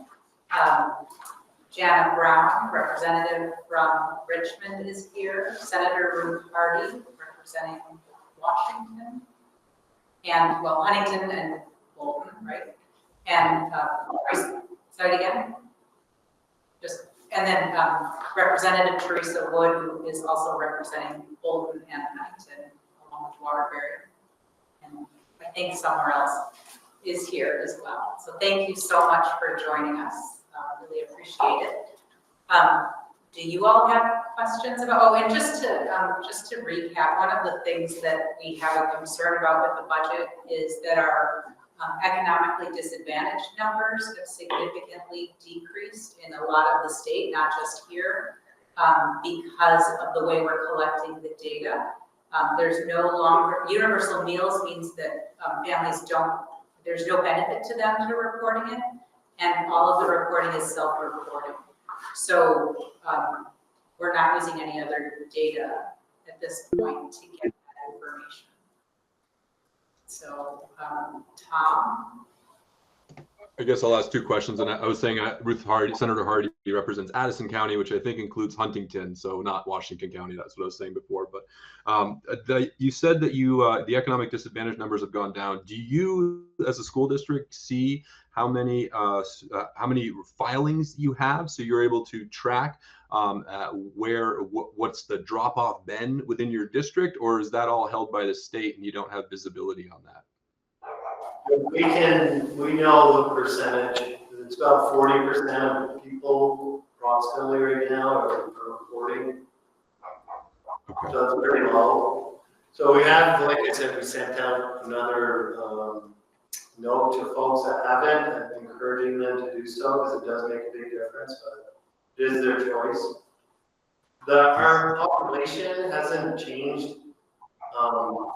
[SPEAKER 1] Jana Brown, representative from Richmond, is here. Senator Ruth Hardy, representing Washington. And, well, Huntington and Bolton, right? And, sorry again? And then Representative Theresa Wood, who is also representing Bolton and Huntington, along with Waterbury. And I think somewhere else is here as well. So thank you so much for joining us. Really appreciate it. Do you all have questions about, and just to recap, one of the things that we have a concern about with the budget is that our economically disadvantaged numbers have significantly decreased in a lot of the state, not just here, because of the way we're collecting the data. There's no longer, universal meals means that families there's no benefit to them to reporting it, and all of the reporting is self-reporting. So we're not using any other data at this point to get that information. So, Tom?
[SPEAKER 14] I guess I'll ask 2 questions. And I was saying Ruth Hardy, Senator Hardy represents Adison County, which I think includes Huntington, so not Washington County. That's what I was saying before. But you said that the economic disadvantage numbers have gone down. Do you, as a school district, see how many filings you have, so you're able to track what's the drop off been within your district, or is that all held by the state and you don't have visibility on that?
[SPEAKER 12] We know the percentage. It's about 40% of people approximately right now are reporting.
[SPEAKER 14] Okay.
[SPEAKER 12] So it's pretty low. So we have, like I said, we sent out another note to folks that haven't, encouraging them to do so, because it does make a big difference, but it is their choice. Our population hasn't changed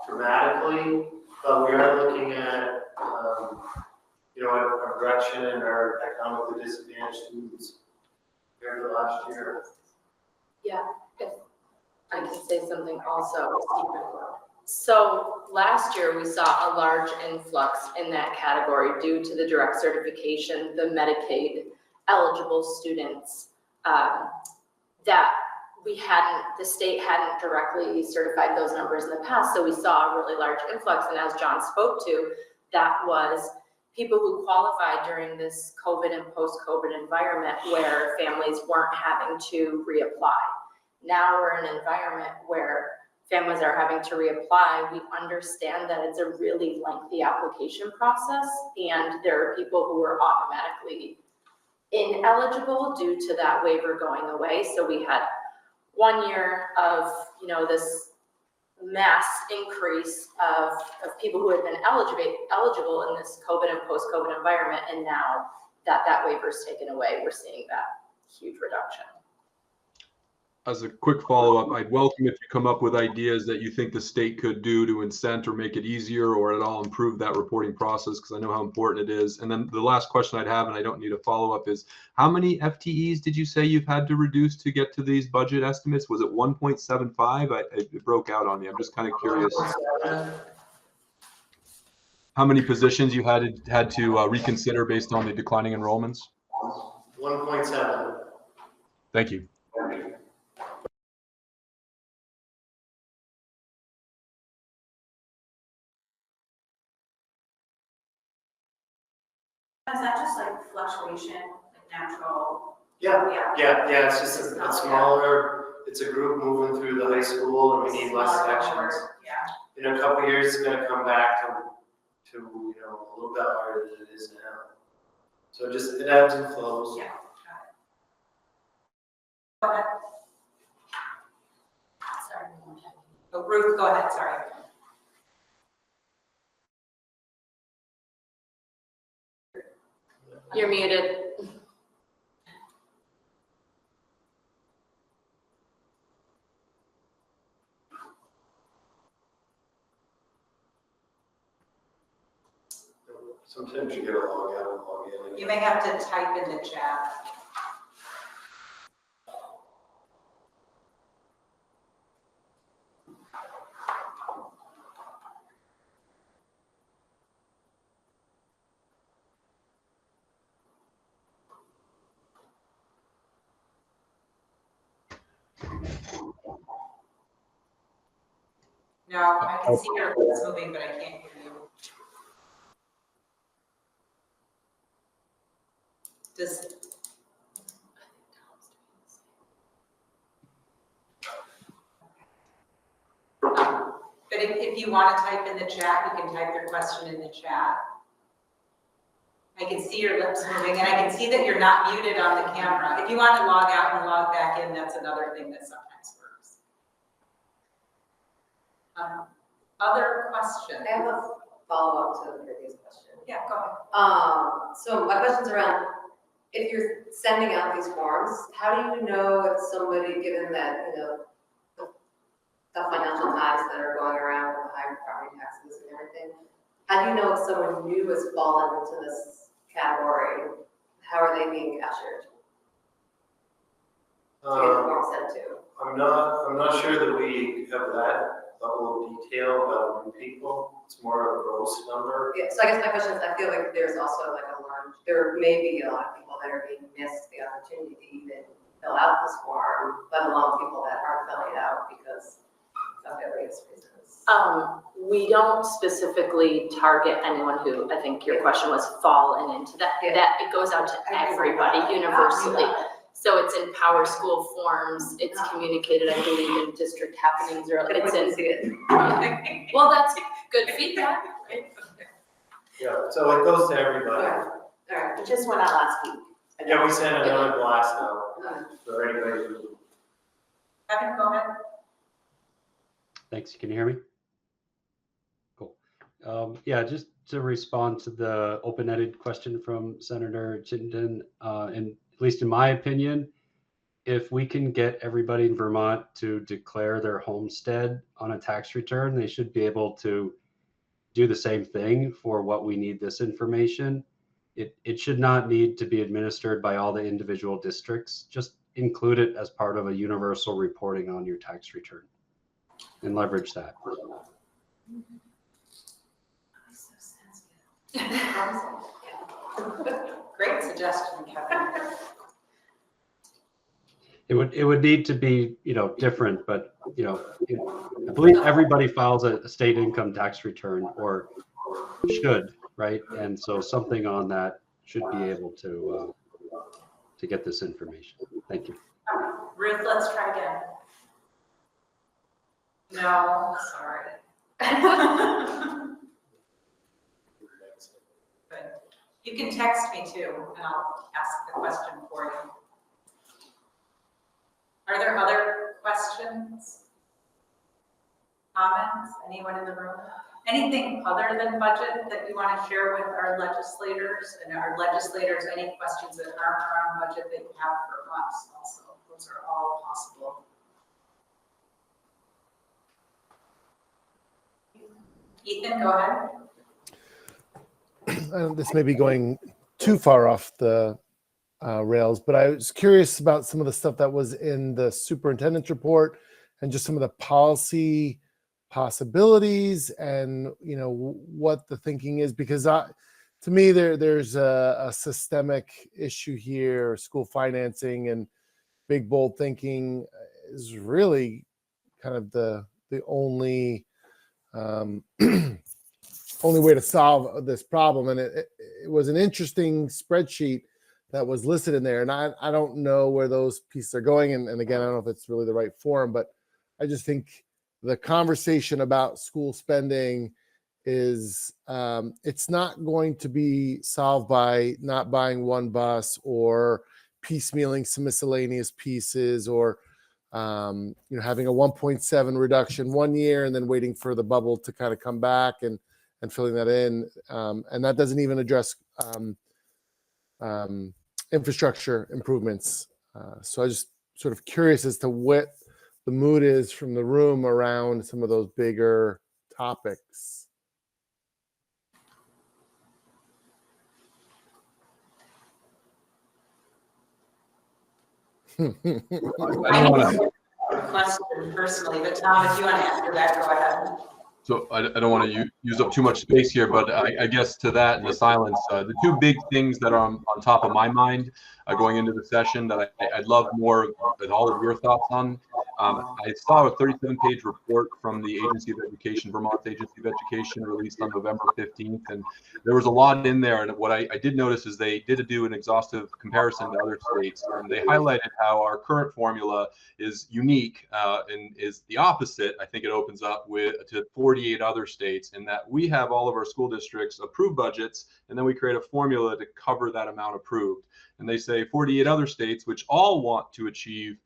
[SPEAKER 12] dramatically, but we are looking at a reduction in our economically disadvantaged students compared to last year.
[SPEAKER 15] Yeah, if I can say something also. So last year we saw a large influx in that category due to the direct certification, the Medicaid eligible students that the state hadn't directly certified those numbers in the past. So we saw a really large influx. And as John spoke to, that was people who qualified during this COVID and post-COVID environment where families weren't having to reapply. Now we're in an environment where families are having to reapply. We understand that it's a really lengthy application process, and there are people who are automatically ineligible due to that waiver going away. So we had 1 year of, this mass increase of people who had been eligible in this COVID and post-COVID environment, and now that waiver is taken away, we're seeing that huge reduction.
[SPEAKER 14] As a quick follow-up, I'd welcome if you come up with ideas that you think the state could do to incent or make it easier or at all improve that reporting process, because I know how important it is. And then the last question I'd have, and I don't need a follow-up, is how many FTEs did you say you've had to reduce to get to these budget estimates? Was it 1.75? It broke out on me. I'm just kind of curious. How many positions you had to reconsider based on the declining enrollments?
[SPEAKER 12] 1.7.
[SPEAKER 14] Thank you.
[SPEAKER 13] Is that just like fluctuation, like natural?
[SPEAKER 12] Yeah, it's just a smaller, it's a group moving through the high school and we need less sections.
[SPEAKER 13] Yeah.
[SPEAKER 12] In a couple of years, it's gonna come back to, you know, a little bit higher than it is now. So just, it ebbs and flows.
[SPEAKER 13] Yeah. Go ahead.
[SPEAKER 15] Sorry.
[SPEAKER 1] Oh, Ruth, go ahead, sorry.
[SPEAKER 15] You're muted.
[SPEAKER 12] Sometimes you get a log out and log in.
[SPEAKER 1] You may have to type in the chat. No, I can see your lips moving, but I can't hear you. Does, but if you want to type in the chat, you can type your question in the chat. I can see your lips moving, and I can see that you're not muted on the camera. If you want to log out and log back in, that's another thing that sometimes works. Other questions?
[SPEAKER 6] I have a follow-up to the previous question.
[SPEAKER 1] Yeah, go ahead.
[SPEAKER 6] So my question's around, if you're sending out these forms, how do you know if somebody, given that, you know, the financial times that are going around with high property taxes and everything, how do you know if someone new has fallen into this category? How are they being captured? To get the form sent to?
[SPEAKER 12] I'm not sure that we have that level of detail about new people. It's more of a gross number.
[SPEAKER 6] Yeah, so I guess my question is, I feel like there's also like there may be a lot of people that are being missed the opportunity to even fill out this form, let alone people that aren't filling it out because of various reasons.
[SPEAKER 15] We don't specifically target anyone who, I think your question was, fallen into that.
[SPEAKER 6] Yeah.
[SPEAKER 15] That it goes out to everybody universally. So it's in Power School forms, it's communicated, I believe, in district happenings, or it's in. Well, that's good feedback.
[SPEAKER 12] Yeah, so it goes to everybody.
[SPEAKER 6] All right.
[SPEAKER 15] It just went out last week.
[SPEAKER 12] Yeah, we sent another blast out for anybody who.
[SPEAKER 1] Kevin, go ahead.
[SPEAKER 3] Thanks. Can you hear me? Cool. Yeah, just to respond to the open-ended question from Senator Chittenden, and at least in my opinion, if we can get everybody in Vermont to declare their homestead on a tax return, they should be able to do the same thing for what we need this information. It should not need to be administered by all the individual districts. Just include it as part of a universal reporting on your tax return and leverage that.
[SPEAKER 1] Great suggestion, Kevin.
[SPEAKER 3] It would need to be, different, but, I believe everybody files a state income tax return, or should, right? And so something on that should be able to get this information. Thank you.
[SPEAKER 1] Ruth, let's try again. No, sorry. Good. You can text me too, and I'll ask the question for you. Are there other questions? Comments? Anyone in the room? Anything other than budget that you want to share with our legislators? And our legislators, any questions that aren't around budget that you have for us also? Those are all possible. Ethan, go ahead.
[SPEAKER 4] This may be going too far off the rails, but I was curious about some of the stuff that was in the superintendent's report and just some of the policy possibilities and, what the thinking is, because to me, there's a systemic issue here. School financing and big, bold thinking is really kind of the only only way to solve this problem. And it was an interesting spreadsheet that was listed in there. And I don't know where those pieces are going. And again, I don't know if it's really the right forum, but I just think the conversation about school spending is it's not going to be solved by not buying one bus or piecemealing some miscellaneous pieces or having a 1.7 reduction one year and then waiting for the bubble to kind of come back and filling that in. And that doesn't even address infrastructure improvements. So I just sort of curious as to what the mood is from the room around some of those bigger topics.
[SPEAKER 1] I don't have a question personally, but Tom, if you want to answer that, go ahead.
[SPEAKER 14] So I don't want to use up too much space here, but I guess to that and the silence, the two big things that are on top of my mind going into the session that I'd love more with all of your thoughts on. I saw a 37-page report from the Agency of Education, Vermont's Agency of Education, released on November 15th, and there was a lot in there. And what I did notice is they did do an exhaustive comparison to other states, and they highlighted how our current formula is unique and is the opposite. I think it opens up to 48 other states, in that we have all of our school districts approve budgets, and then we create a formula to cover that amount approved. And they say 48 other states, which all want to achieve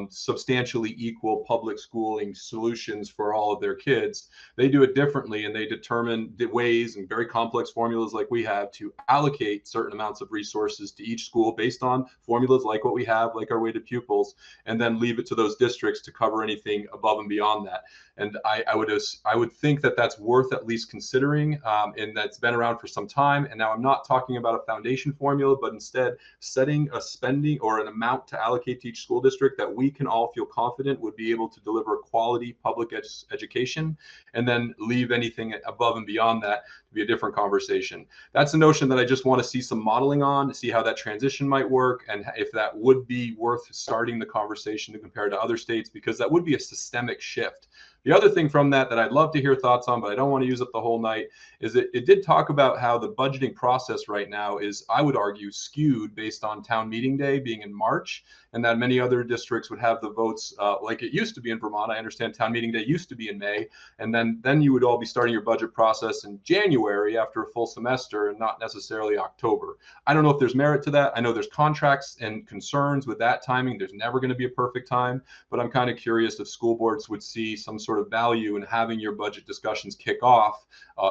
[SPEAKER 14] substantially equal public schooling solutions for all of their kids, they do it differently, and they determine the ways and very complex formulas like we have to allocate certain amounts of resources to each school based on formulas like what we have, like our weighted pupils, and then leave it to those districts to cover anything above and beyond that. And I would think that that's worth at least considering, and that's been around for some time. And now I'm not talking about a foundation formula, but instead setting a spending or an amount to allocate to each school district that we can all feel confident would be able to deliver quality public education, and then leave anything above and beyond that to be a different conversation. That's a notion that I just want to see some modeling on, to see how that transition might work, and if that would be worth starting the conversation to compare to other states, because that would be a systemic shift. The other thing from that I'd love to hear thoughts on, but I don't want to use up the whole night, is that it did talk about how the budgeting process right now is, I would argue, skewed based on town meeting day being in March, and that many other districts would have the votes like it used to be in Vermont. I understand town meeting day used to be in May, and then you would all be starting your budget process in January after a full semester, and not necessarily October. I don't know if there's merit to that. I know there's contracts and concerns with that timing. There's never going to be a perfect time, but I'm kind of curious if school boards would see some sort of value in having your budget discussions kick off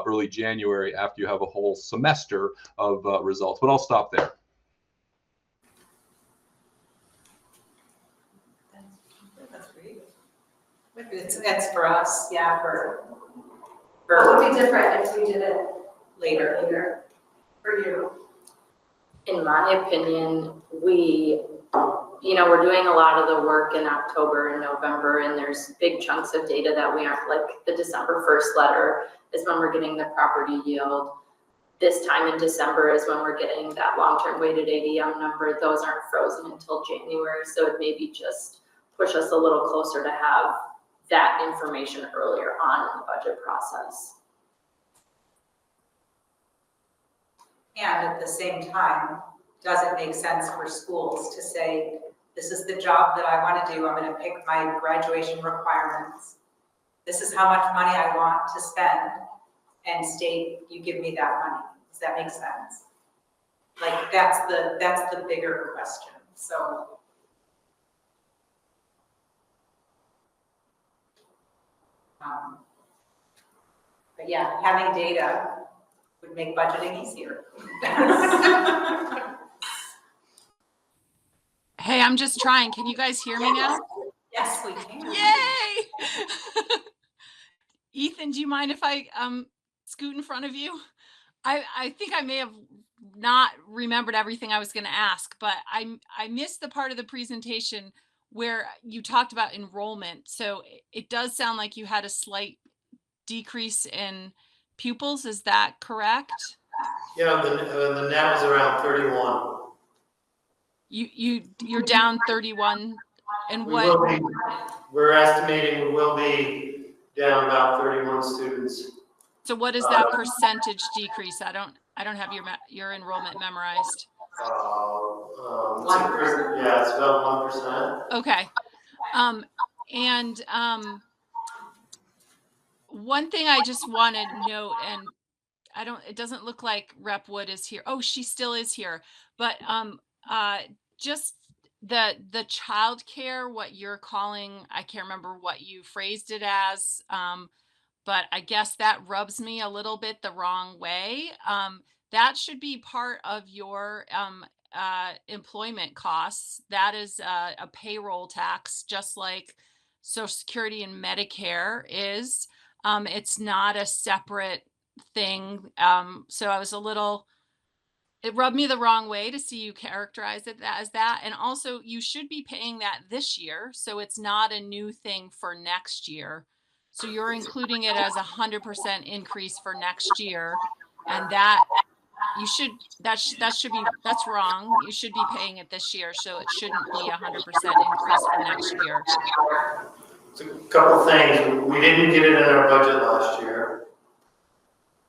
[SPEAKER 14] early January after you have a whole semester of results. But I'll stop there.
[SPEAKER 1] That's great. It's for us, yeah,
[SPEAKER 6] What would be different if we did it
[SPEAKER 1] later.
[SPEAKER 6] for you?
[SPEAKER 15] In my opinion, we're doing a lot of the work in October and November, and there's big chunks of data that we aren't, like the December 1st letter is when we're getting the property yield. This time in December is when we're getting that long-term weighted ADM number. Those aren't frozen until January, so it maybe just push us a little closer to have that information earlier on in the budget process.
[SPEAKER 1] And at the same time, does it make sense for schools to say, this is the job that I want to do. I'm going to pick my graduation requirements. This is how much money I want to spend, and state, you give me that money. Does that make sense? Like that's the bigger question. So. But yeah, having data would make budgeting easier.
[SPEAKER 16] Hey, I'm just trying. Can you guys hear me now?
[SPEAKER 1] Yes, we can.
[SPEAKER 16] Yay! Ethan, do you mind if I scoot in front of you? I think I may have not remembered everything I was going to ask, but I missed the part of the presentation where you talked about enrollment. So it does sound like you had a slight decrease in pupils. Is that correct?
[SPEAKER 12] Yeah, the net was around 31.
[SPEAKER 16] You're down 31, and what?
[SPEAKER 12] We're estimating we will be down about 31 students.
[SPEAKER 16] So what is that percentage decrease? I don't have your enrollment memorized.
[SPEAKER 12] Yeah, it's about 1%.
[SPEAKER 16] Okay. And one thing I just want to note, and it doesn't look like Rep Wood is here. Oh, she still is here. But just the childcare, what you're calling, I can't remember what you phrased it as, but I guess that rubs me a little bit the wrong way. That should be part of your employment costs. That is a payroll tax, just like Social Security and Medicare is. It's not a separate thing. So I was it rubbed me the wrong way to see you characterize it as that. And also you should be paying that this year. So it's not a new thing for next year. So you're including it as 100% increase for next year. And that's wrong. You should be paying it this year. So it shouldn't be 100% increase for next year.
[SPEAKER 12] So a couple things. We didn't get it in our budget last year.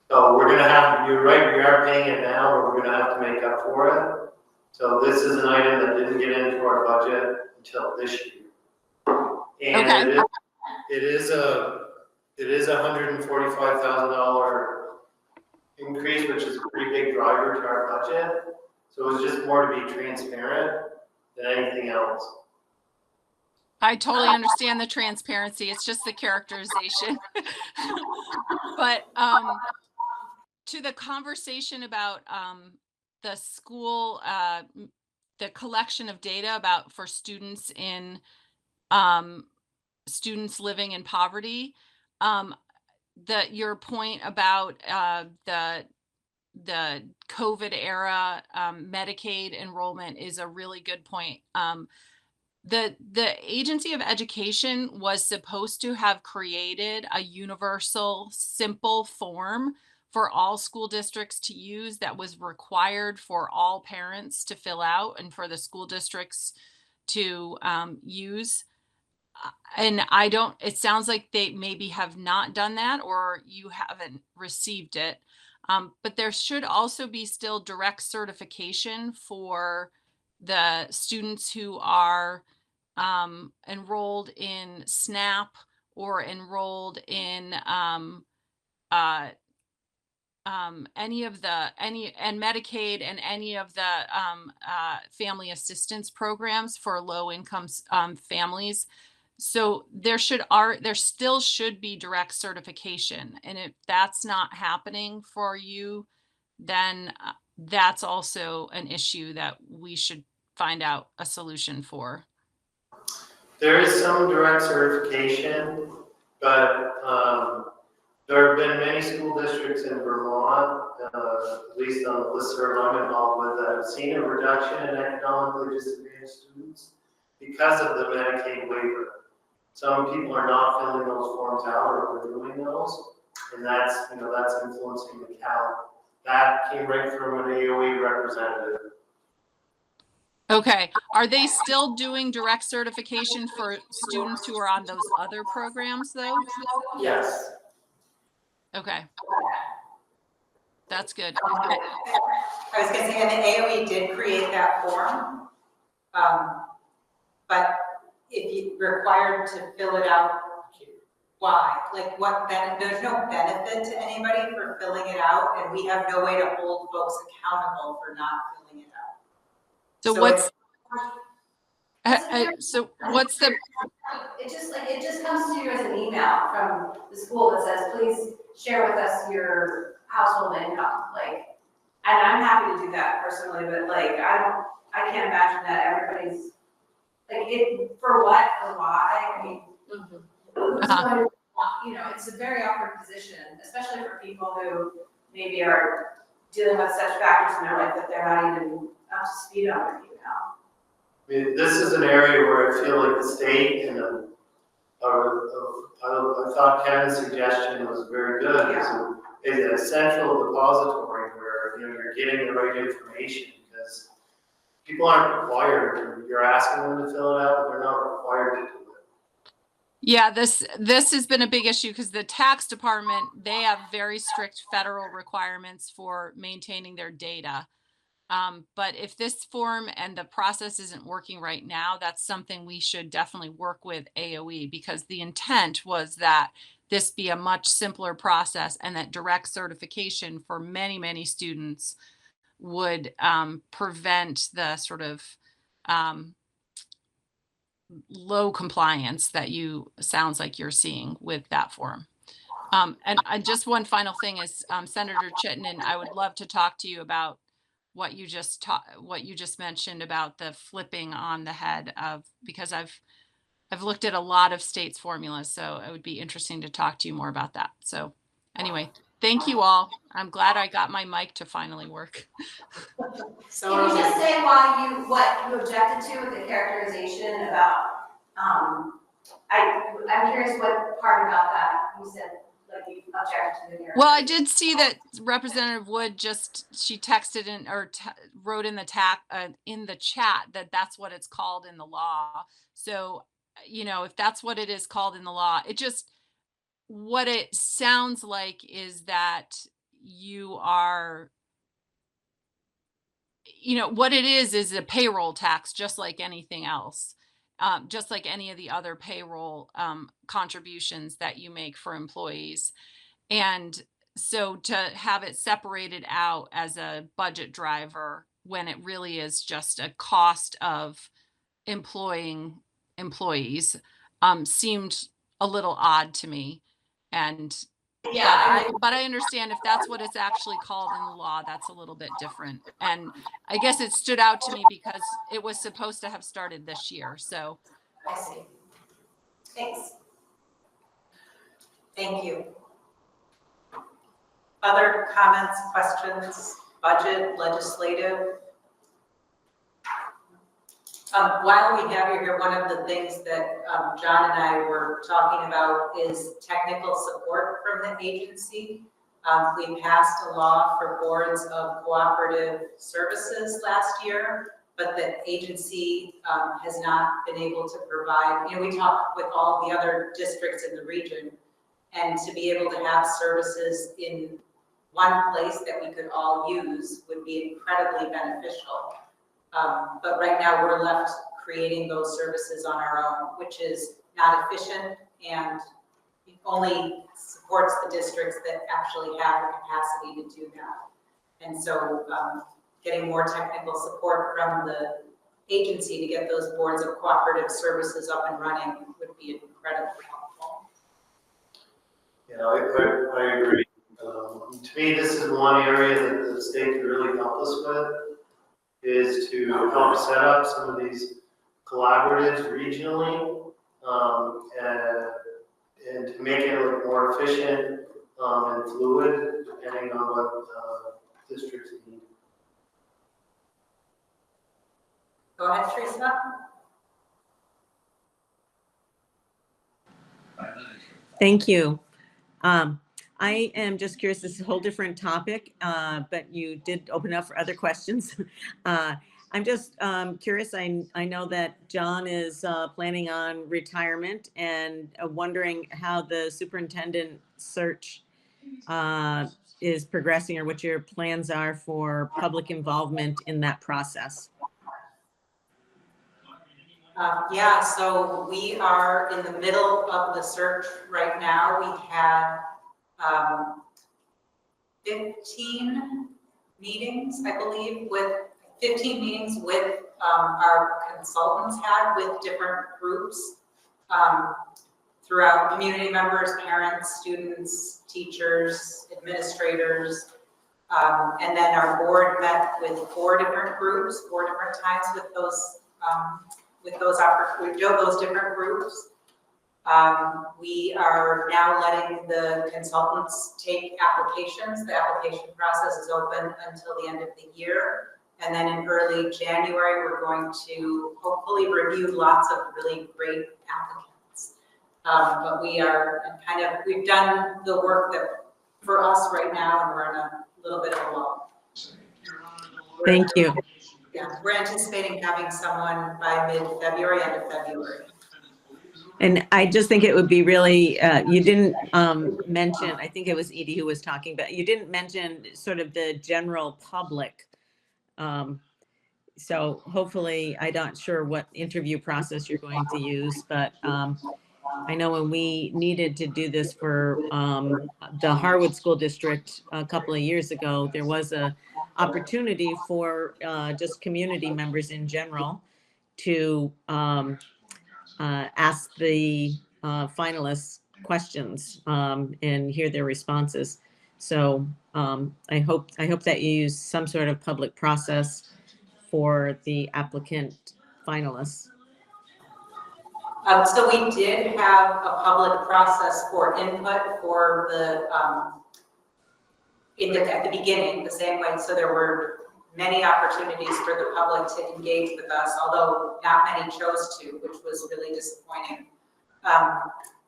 [SPEAKER 12] So we're gonna have, you're right, we are paying it now, but we're gonna have to make up for it. So this is an item that didn't get into our budget until this year. And
[SPEAKER 16] okay.
[SPEAKER 12] it is a $145,000 increase, which is a pretty big driver to our budget. So it's just more to be transparent than anything else.
[SPEAKER 16] I totally understand the transparency. It's just the characterization. But to the conversation about the school, the collection of data for students students living in poverty, your point about the COVID era Medicaid enrollment is a really good point. The Agency of Education was supposed to have created a universal, simple form for all school districts to use that was required for all parents to fill out and for the school districts to use. And it sounds like they maybe have not done that or you haven't received it. But there should also be still direct certification for the students who are enrolled in SNAP or enrolled in and Medicaid and any of the family assistance programs for low income families. So there still should be direct certification. And if that's not happening for you, then that's also an issue that we should find out a solution for.
[SPEAKER 12] There is some direct certification, but there have been many school districts in Vermont, at least on the listserv I'm involved with, that have seen a reduction in economically disadvantaged students because of the Medicaid waiver. Some people are not filling those forms out or renewing those, and that's influencing the count. That came right from an AOE representative.
[SPEAKER 16] Okay. Are they still doing direct certification for students who are on those other programs though?
[SPEAKER 12] Yes.
[SPEAKER 16] Okay. That's good.
[SPEAKER 1] I was gonna say, and the AOE did create that form, but if you're required to fill it out, why? Like there's no benefit to anybody for filling it out, and we have no way to hold folks accountable for not filling it out.
[SPEAKER 16] So what's the?
[SPEAKER 6] It just comes to you as an email from the school that says, please share with us your household income. And I'm happy to do that personally, but I can't imagine that everybody's for what or why. I mean, who's going to, it's a very awkward position, especially for people who maybe are dealing with such factors in their life that they're not even up to speed on right now.
[SPEAKER 12] I mean, this is an area where I feel like the state and I thought Kevin's suggestion was very good.
[SPEAKER 6] Yeah.
[SPEAKER 12] Is a central depository where you're getting the right information, because people aren't required. You're asking them to fill it out, but they're not required to do it.
[SPEAKER 16] Yeah, this has been a big issue because the tax department, they have very strict federal requirements for maintaining their data. But if this form and the process isn't working right now, that's something we should definitely work with AOE, because the intent was that this be a much simpler process and that direct certification for many, many students would prevent the sort of low compliance that sounds like you're seeing with that form. And just one final thing is, Senator Chittenden, I would love to talk to you about what you just mentioned about the flipping on the head of, because I've looked at a lot of states' formulas, so it would be interesting to talk to you more about that. So anyway, thank you all. I'm glad I got my mic to finally work.
[SPEAKER 1] So
[SPEAKER 13] Can you just say what you objected to with the characterization about, I'm curious what part about that you said, like you objected to the characterization.
[SPEAKER 16] Well, I did see that Representative Wood she texted in or wrote in the chat that that's what it's called in the law. So, if that's what it is called in the law, what it sounds like is that you are, what it is a payroll tax, just like anything else, just like any of the other payroll contributions that you make for employees. And so to have it separated out as a budget driver when it really is just a cost of employing employees seemed a little odd to me. And but I understand if that's what it's actually called in the law, that's a little bit different. And I guess it stood out to me because it was supposed to have started this year. So
[SPEAKER 13] I see. Thanks.
[SPEAKER 1] Thank you. Other comments, questions, budget, legislative? While we have you here, one of the things that John and I were talking about is technical support from the agency. We passed a law for boards of cooperative services last year, but the agency has not been able to provide, we talked with all the other districts in the region, and to be able to have services in one place that we could all use would be incredibly beneficial. But right now we're left creating those services on our own, which is not efficient and only supports the districts that actually have the capacity to do that. And so getting more technical support from the agency to get those boards of cooperative services up and running would be incredibly helpful.
[SPEAKER 12] Yeah, I agree. To me, this is one area that the state could really help us with, is to help set up some of these collaboratives regionally, and to make it look more efficient and fluid, depending on what districts need.
[SPEAKER 1] Go ahead, Theresa.
[SPEAKER 17] Thank you. I am just curious, this is a whole different topic, but you did open up for other questions. I'm just curious, I know that John is planning on retirement, and wondering how the superintendent search is progressing, or what your plans are for public involvement in that process.
[SPEAKER 1] Yeah, so we are in the middle of the search right now. We have 15 meetings, I believe, with 15 meetings with our consultants had with different groups throughout, community members, parents, students, teachers, administrators. And then our board met with 4 different groups, 4 different times with those different groups. We are now letting the consultants take applications. The application process is open until the end of the year. And then in early January, we're going to hopefully review lots of really great applicants. But we are we've done the work that for us right now, and we're in a little bit of a lull.
[SPEAKER 17] Thank you.
[SPEAKER 1] Yeah, we're anticipating having someone by mid-February, end of February.
[SPEAKER 17] And I just think it would be really, you didn't mention, I think it was Edie who was talking, but you didn't mention sort of the general public. So hopefully, I'm not sure what interview process you're going to use, but I know when we needed to do this for the Harwood School District a couple of years ago, there was a opportunity for just community members in general to ask the finalists questions and hear their responses. So I hope that you use some sort of public process for the applicant finalists.
[SPEAKER 1] So we did have a public process for input for the, at the beginning, the same way. So there were many opportunities for the public to engage with us, although not many chose to, which was really disappointing.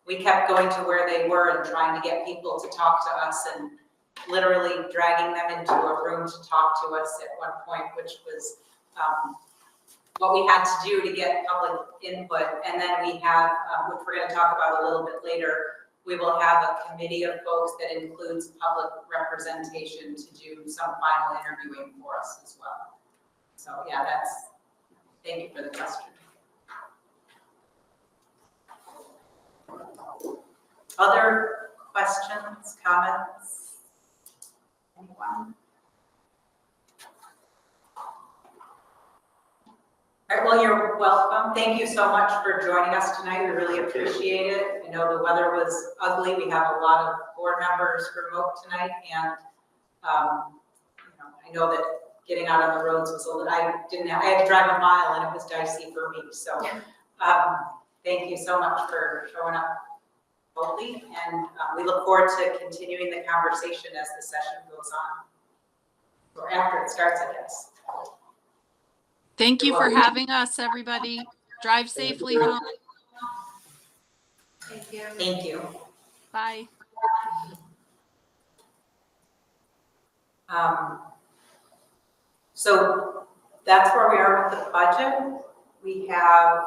[SPEAKER 1] We kept going to where they were and trying to get people to talk to us and literally dragging them into a room to talk to us at one point, which was what we had to do to get public input. And then we have, which we're going to talk about a little bit later, we will have a committee of folks that includes public representation to do some final interviewing for us as well. So yeah, thank you for the question. Other questions, comments? Anyone? All right, well, you're welcome. Thank you so much for joining us tonight. We really appreciate it. I know the weather was ugly. We have a lot of board members remote tonight, and I know that getting out on the roads was a little, I had to drive a mile and it was dicey for me. So thank you so much for showing up boldly, and we look forward to continuing the conversation as the session goes on, or after it starts, I guess.
[SPEAKER 16] Thank you for having us, everybody. Drive safely home.
[SPEAKER 1] Thank you. Thank you.
[SPEAKER 16] Bye.
[SPEAKER 1] So that's where we are with the budget. We have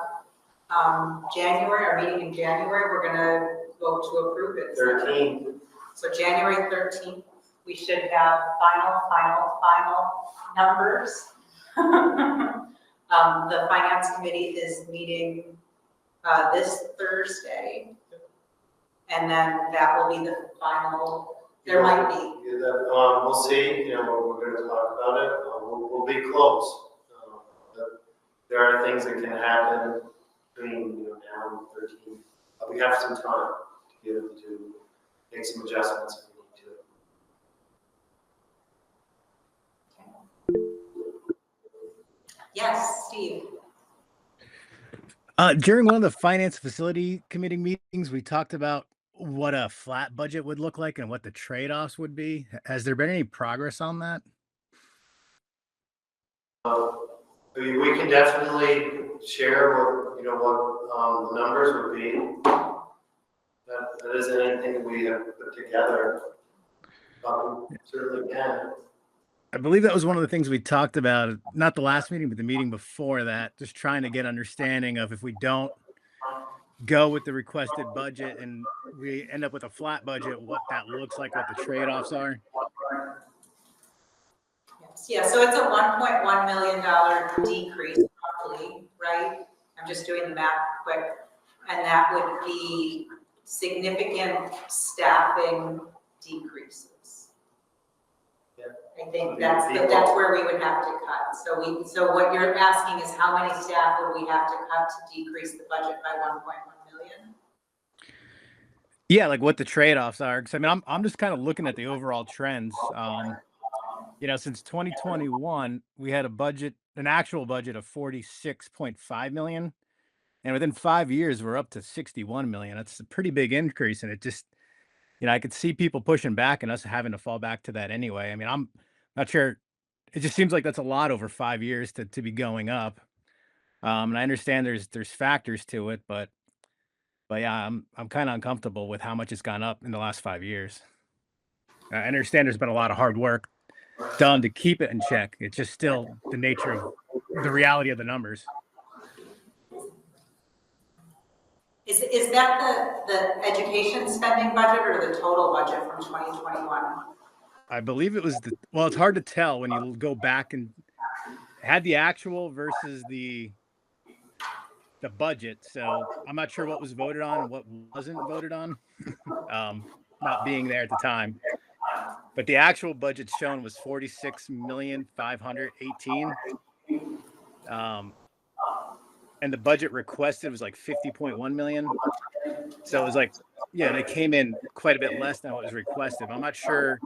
[SPEAKER 1] January, our meeting in January, we're going to vote to approve it.
[SPEAKER 12] 13.
[SPEAKER 1] So January 13th, we should have final numbers. The Finance Committee is meeting this Thursday, and then that will be the final. There might be.
[SPEAKER 12] We'll see. We're going to talk about it. We'll be close. There are things that can happen between now and 13. We have some time to be able to make some adjustments if we need to.
[SPEAKER 1] Yes, Steve.
[SPEAKER 18] During one of the Finance Facility Committee meetings, we talked about what a flat budget would look like and what the trade-offs would be. Has there been any progress on that?
[SPEAKER 12] We can definitely share what the numbers would be. That isn't anything we have put together. Certainly can.
[SPEAKER 18] I believe that was one of the things we talked about, not the last meeting, but the meeting before that, just trying to get understanding of if we don't go with the requested budget and we end up with a flat budget, what that looks like, what the trade-offs are.
[SPEAKER 1] Yeah, so it's a $1.1 million decrease roughly, right? I'm just doing the math quick. And that would be significant staffing decreases. I think that's where we would have to cut. So what you're asking is how many staff would we have to cut to decrease the budget by 1.1 million?
[SPEAKER 18] Yeah, like what the trade-offs are. Because I mean, I'm just kind of looking at the overall trends. Since 2021, we had an actual budget of 46.5 million. And within 5 years, we're up to 61 million. That's a pretty big increase. And it just, I could see people pushing back and us having to fall back to that anyway. I mean, I'm not sure. It just seems like that's a lot over 5 years to be going up. And I understand there's factors to it, but yeah, I'm kind of uncomfortable with how much it's gone up in the last 5 years. I understand there's been a lot of hard work done to keep it in check. It's just still the nature of the reality of the numbers.
[SPEAKER 1] Is that the education spending budget or the total budget from 2021?
[SPEAKER 18] I believe it was well, it's hard to tell when you go back and had the actual versus the budget. So I'm not sure what was voted on and what wasn't voted on, not being there at the time. But the actual budget shown was 46,518,000. And the budget requested was like 50.1 million. So it was like, yeah, they came in quite a bit less than what was requested. I'm not sure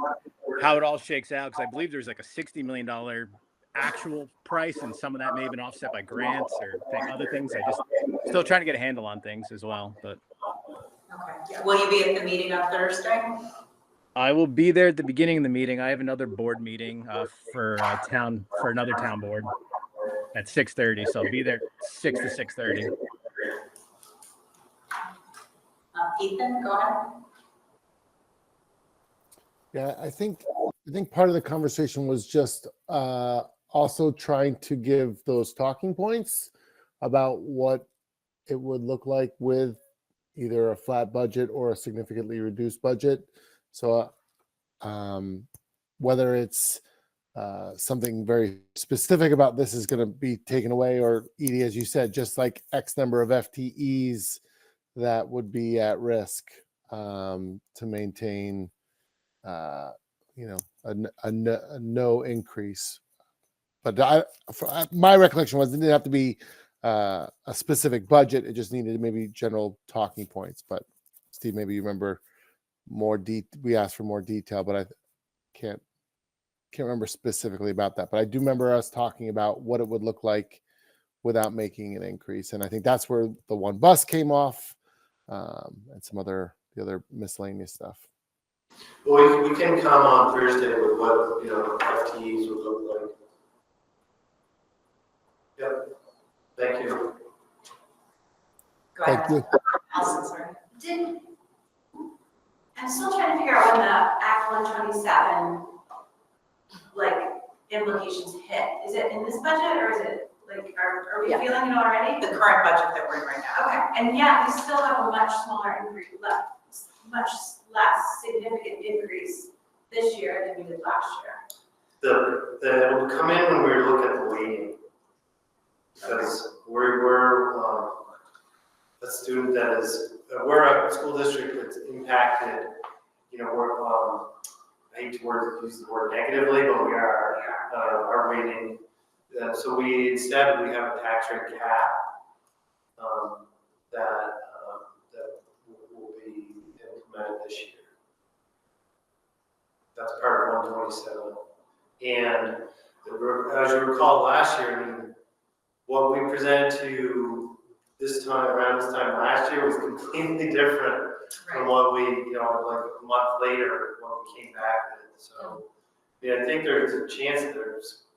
[SPEAKER 18] how it all shakes out because I believe there's like a $60 million actual price, and some of that may have been offset by grants or other things. I just still trying to get a handle on things as well. But
[SPEAKER 1] Okay. Will you be at the meeting on Thursday?
[SPEAKER 18] I will be there at the beginning of the meeting. I have another board meeting for another town board at 6:30. So I'll be there 6 to 6:30.
[SPEAKER 1] Ethan, go ahead.
[SPEAKER 4] Yeah, I think part of the conversation was just also trying to give those talking points about what it would look like with either a flat budget or a significantly reduced budget. So whether it's something very specific about this is going to be taken away, or Edie, as you said, just like X number of FTEs that would be at risk to maintain a no increase. But my recollection was it didn't have to be a specific budget. It just needed maybe general talking points. But Steve, maybe you remember more we asked for more detail, but I can't remember specifically about that. But I do remember us talking about what it would look like without making an increase. And I think that's where the one bus came off, and the other miscellaneous stuff.
[SPEAKER 12] Well, we can come on Thursday with what, FTEs would look like. Yep. Thank you.
[SPEAKER 1] Go ahead.
[SPEAKER 4] Thank you.
[SPEAKER 1] Allison, sorry.
[SPEAKER 13] I'm still trying to figure out when the Act 127, implications hit. Is it in this budget or is it, are we feeling it already?
[SPEAKER 1] The current budget that we're in right now.
[SPEAKER 13] Okay, and yet we still have a much smaller increase, much less significant increase this year than we did last year.
[SPEAKER 12] It would come in when we look at the weighting. Because we're a student that is, we're a school district that's impacted, we're, I hate to use the word negatively, but we are, our weighting. So we have a tax rate cap that will be implemented this year. That's part of 127. And as you recall last year, what we presented to around this time last year was completely different from what we, like a month later, when we came back with it. So, I think there's a chance that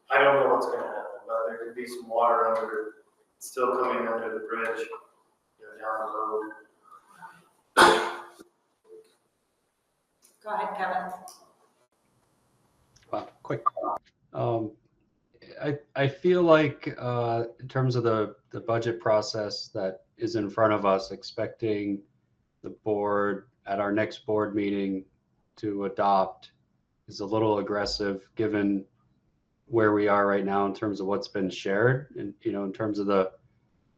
[SPEAKER 12] I don't know what's going to happen, but there could be some water still coming under the bridge, down the road.
[SPEAKER 1] Go ahead, Kevin.
[SPEAKER 3] Wow, quick. I feel like in terms of the budget process that is in front of us, expecting the board at our next board meeting to adopt is a little aggressive given where we are right now in terms of what's been shared, and in terms of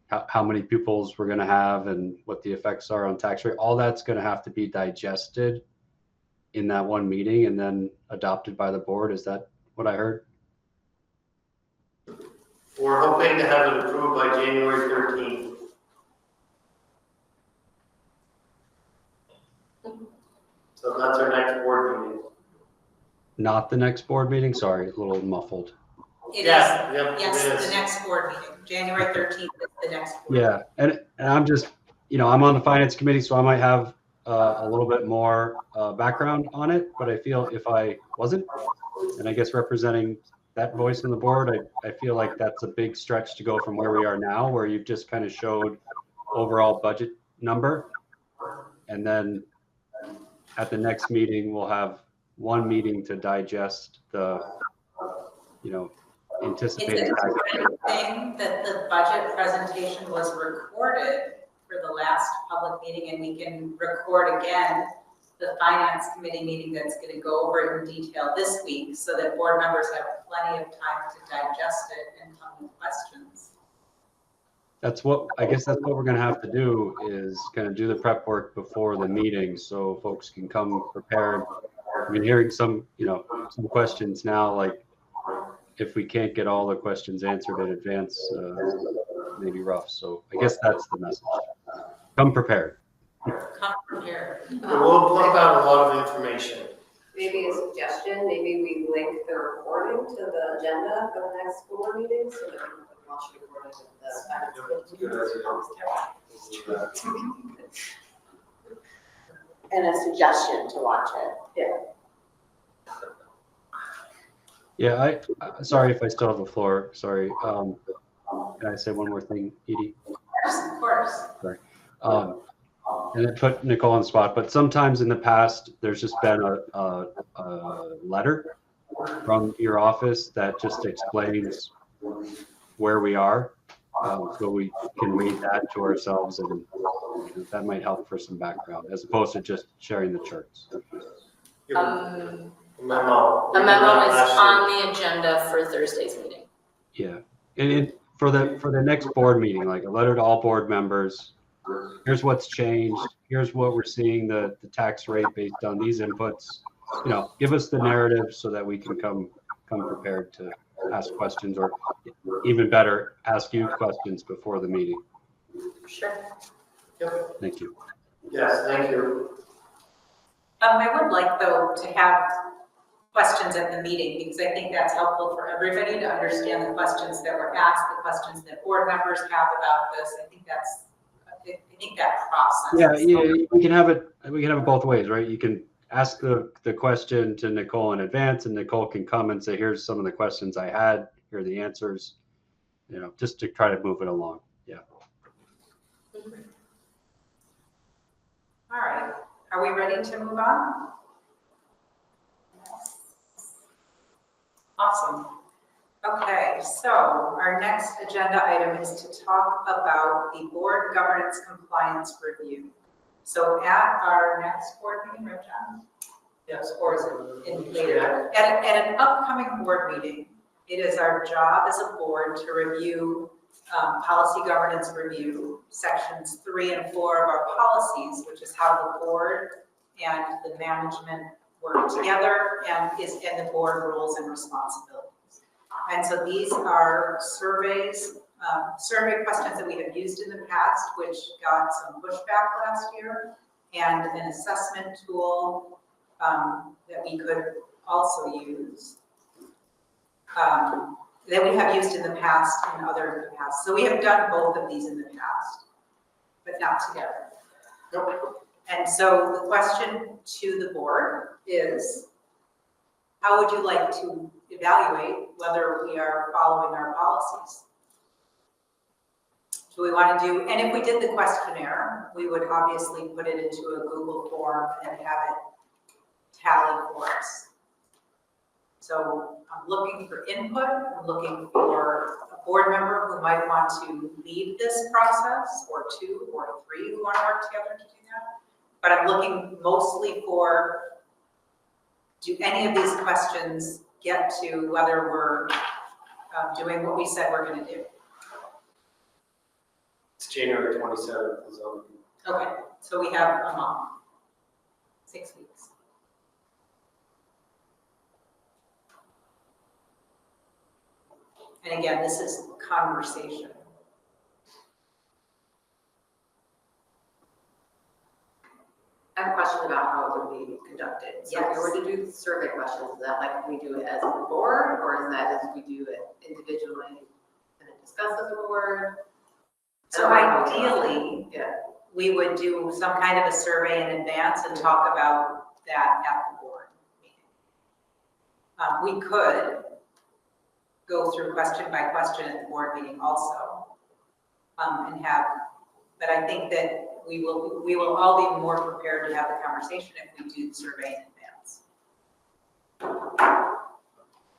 [SPEAKER 3] how many pupils we're going to have and what the effects are on tax rate. All that's going to have to be digested in that one meeting and then adopted by the board. Is that what I heard?
[SPEAKER 12] We're hoping to have it approved by January 13th. So that's our next board meeting.
[SPEAKER 3] Not the next board meeting? Sorry, a little muffled.
[SPEAKER 1] Yes, the next board meeting, January 13th is the next board meeting.
[SPEAKER 3] Yeah, and I'm just, I'm on the finance committee, so I might have a little bit more background on it, but I feel if I wasn't, and I guess representing that voice on the board, I feel like that's a big stretch to go from where we are now, where you've just kind of showed overall budget number. And then at the next meeting, we'll have one meeting to digest the, anticipated.
[SPEAKER 1] It's a good thing that the budget presentation was recorded for the the last public meeting, and we can record again the finance committee meeting that's going to go over it in detail this week, so that board members have plenty of time to digest it and come with questions.
[SPEAKER 3] That's what, I guess that's what we're gonna have to do, is kind of do the prep work before the meeting so folks can come prepared. I've been hearing some questions now, like if we can't get all the questions answered in advance, maybe rough. So I guess that's the message. Come prepared.
[SPEAKER 1] Come prepared.
[SPEAKER 12] We'll pump out a lot of information.
[SPEAKER 6] Maybe a suggestion, maybe we link the recording to the agenda for the next school board meeting, so that we can watch the recording of the.
[SPEAKER 15] And a suggestion to watch it.
[SPEAKER 6] Yeah.
[SPEAKER 3] Yeah, I sorry if I still have the floor. Sorry. Can I say one more thing, Edie?
[SPEAKER 1] Of course.
[SPEAKER 3] Sorry. And I put Nicole on the spot, but sometimes in the past, there's just been a letter from your office that just explains where we are. So we can read that to ourselves, and that might help for some background, as opposed to just sharing the charts.
[SPEAKER 12] Memo.
[SPEAKER 15] A memo is on the agenda for Thursday's meeting.
[SPEAKER 3] Yeah, and for the next board meeting, like a letter to all board members. Here's what's changed. Here's what we're seeing the tax rate based on these inputs. Give us the narrative so that we can come prepared to ask questions, or even better, ask you questions before the meeting.
[SPEAKER 15] Sure.
[SPEAKER 12] Yep.
[SPEAKER 3] Thank you.
[SPEAKER 12] Yes, thank you.
[SPEAKER 1] I would like, though, to have questions at the meeting, because I think that's helpful for everybody to understand the questions that were asked, the questions that board members have about this. I think that process.
[SPEAKER 3] Yeah, we can have it both ways, right? You can ask the question to Nicole in advance, and Nicole can come and say, here's some of the questions I had, here are the answers, just to try to move it along. Yeah.
[SPEAKER 1] All right, are we ready to move on? Awesome. Okay, so our next agenda item is to talk about the board governance compliance review. So at our next board meeting, right, John? Yes. Or is it in later? At an upcoming board meeting, it is our job as a board to review policy governance review, sections 3 and 4 of our policies, which is how the board and the management work together and the board roles and responsibilities. And so these are survey questions that we have used in the past, which got some pushback last year, and an assessment tool that we could also use, that we have used in the past and other in the past. So we have done both of these in the past, but not together. Nope. And so the question to the board is, how would you like to evaluate whether we are following our policies? Do we want to do, and if we did the questionnaire, we would obviously put it into a Google form and have it tally for us. So I'm looking for input, I'm looking for a board member who might want to lead this process, or 2 or 3 who want to work together to do that. But I'm looking mostly for, do any of these questions get to whether we're doing what we said we're going to do?
[SPEAKER 12] It's January 27th.
[SPEAKER 1] Okay, so we have a month, 6 weeks. And again, this is conversation.
[SPEAKER 6] I have a question about how it would be conducted. So if we were to do survey questions, is that like we do it as a board, or is that as we do it individually and then discuss as a board?
[SPEAKER 1] So ideally, we would do some kind of a survey in advance and talk about that at the board meeting. We could go through question by question at the board meeting also, but I think that we will all be more prepared to have the conversation if we do the survey in advance.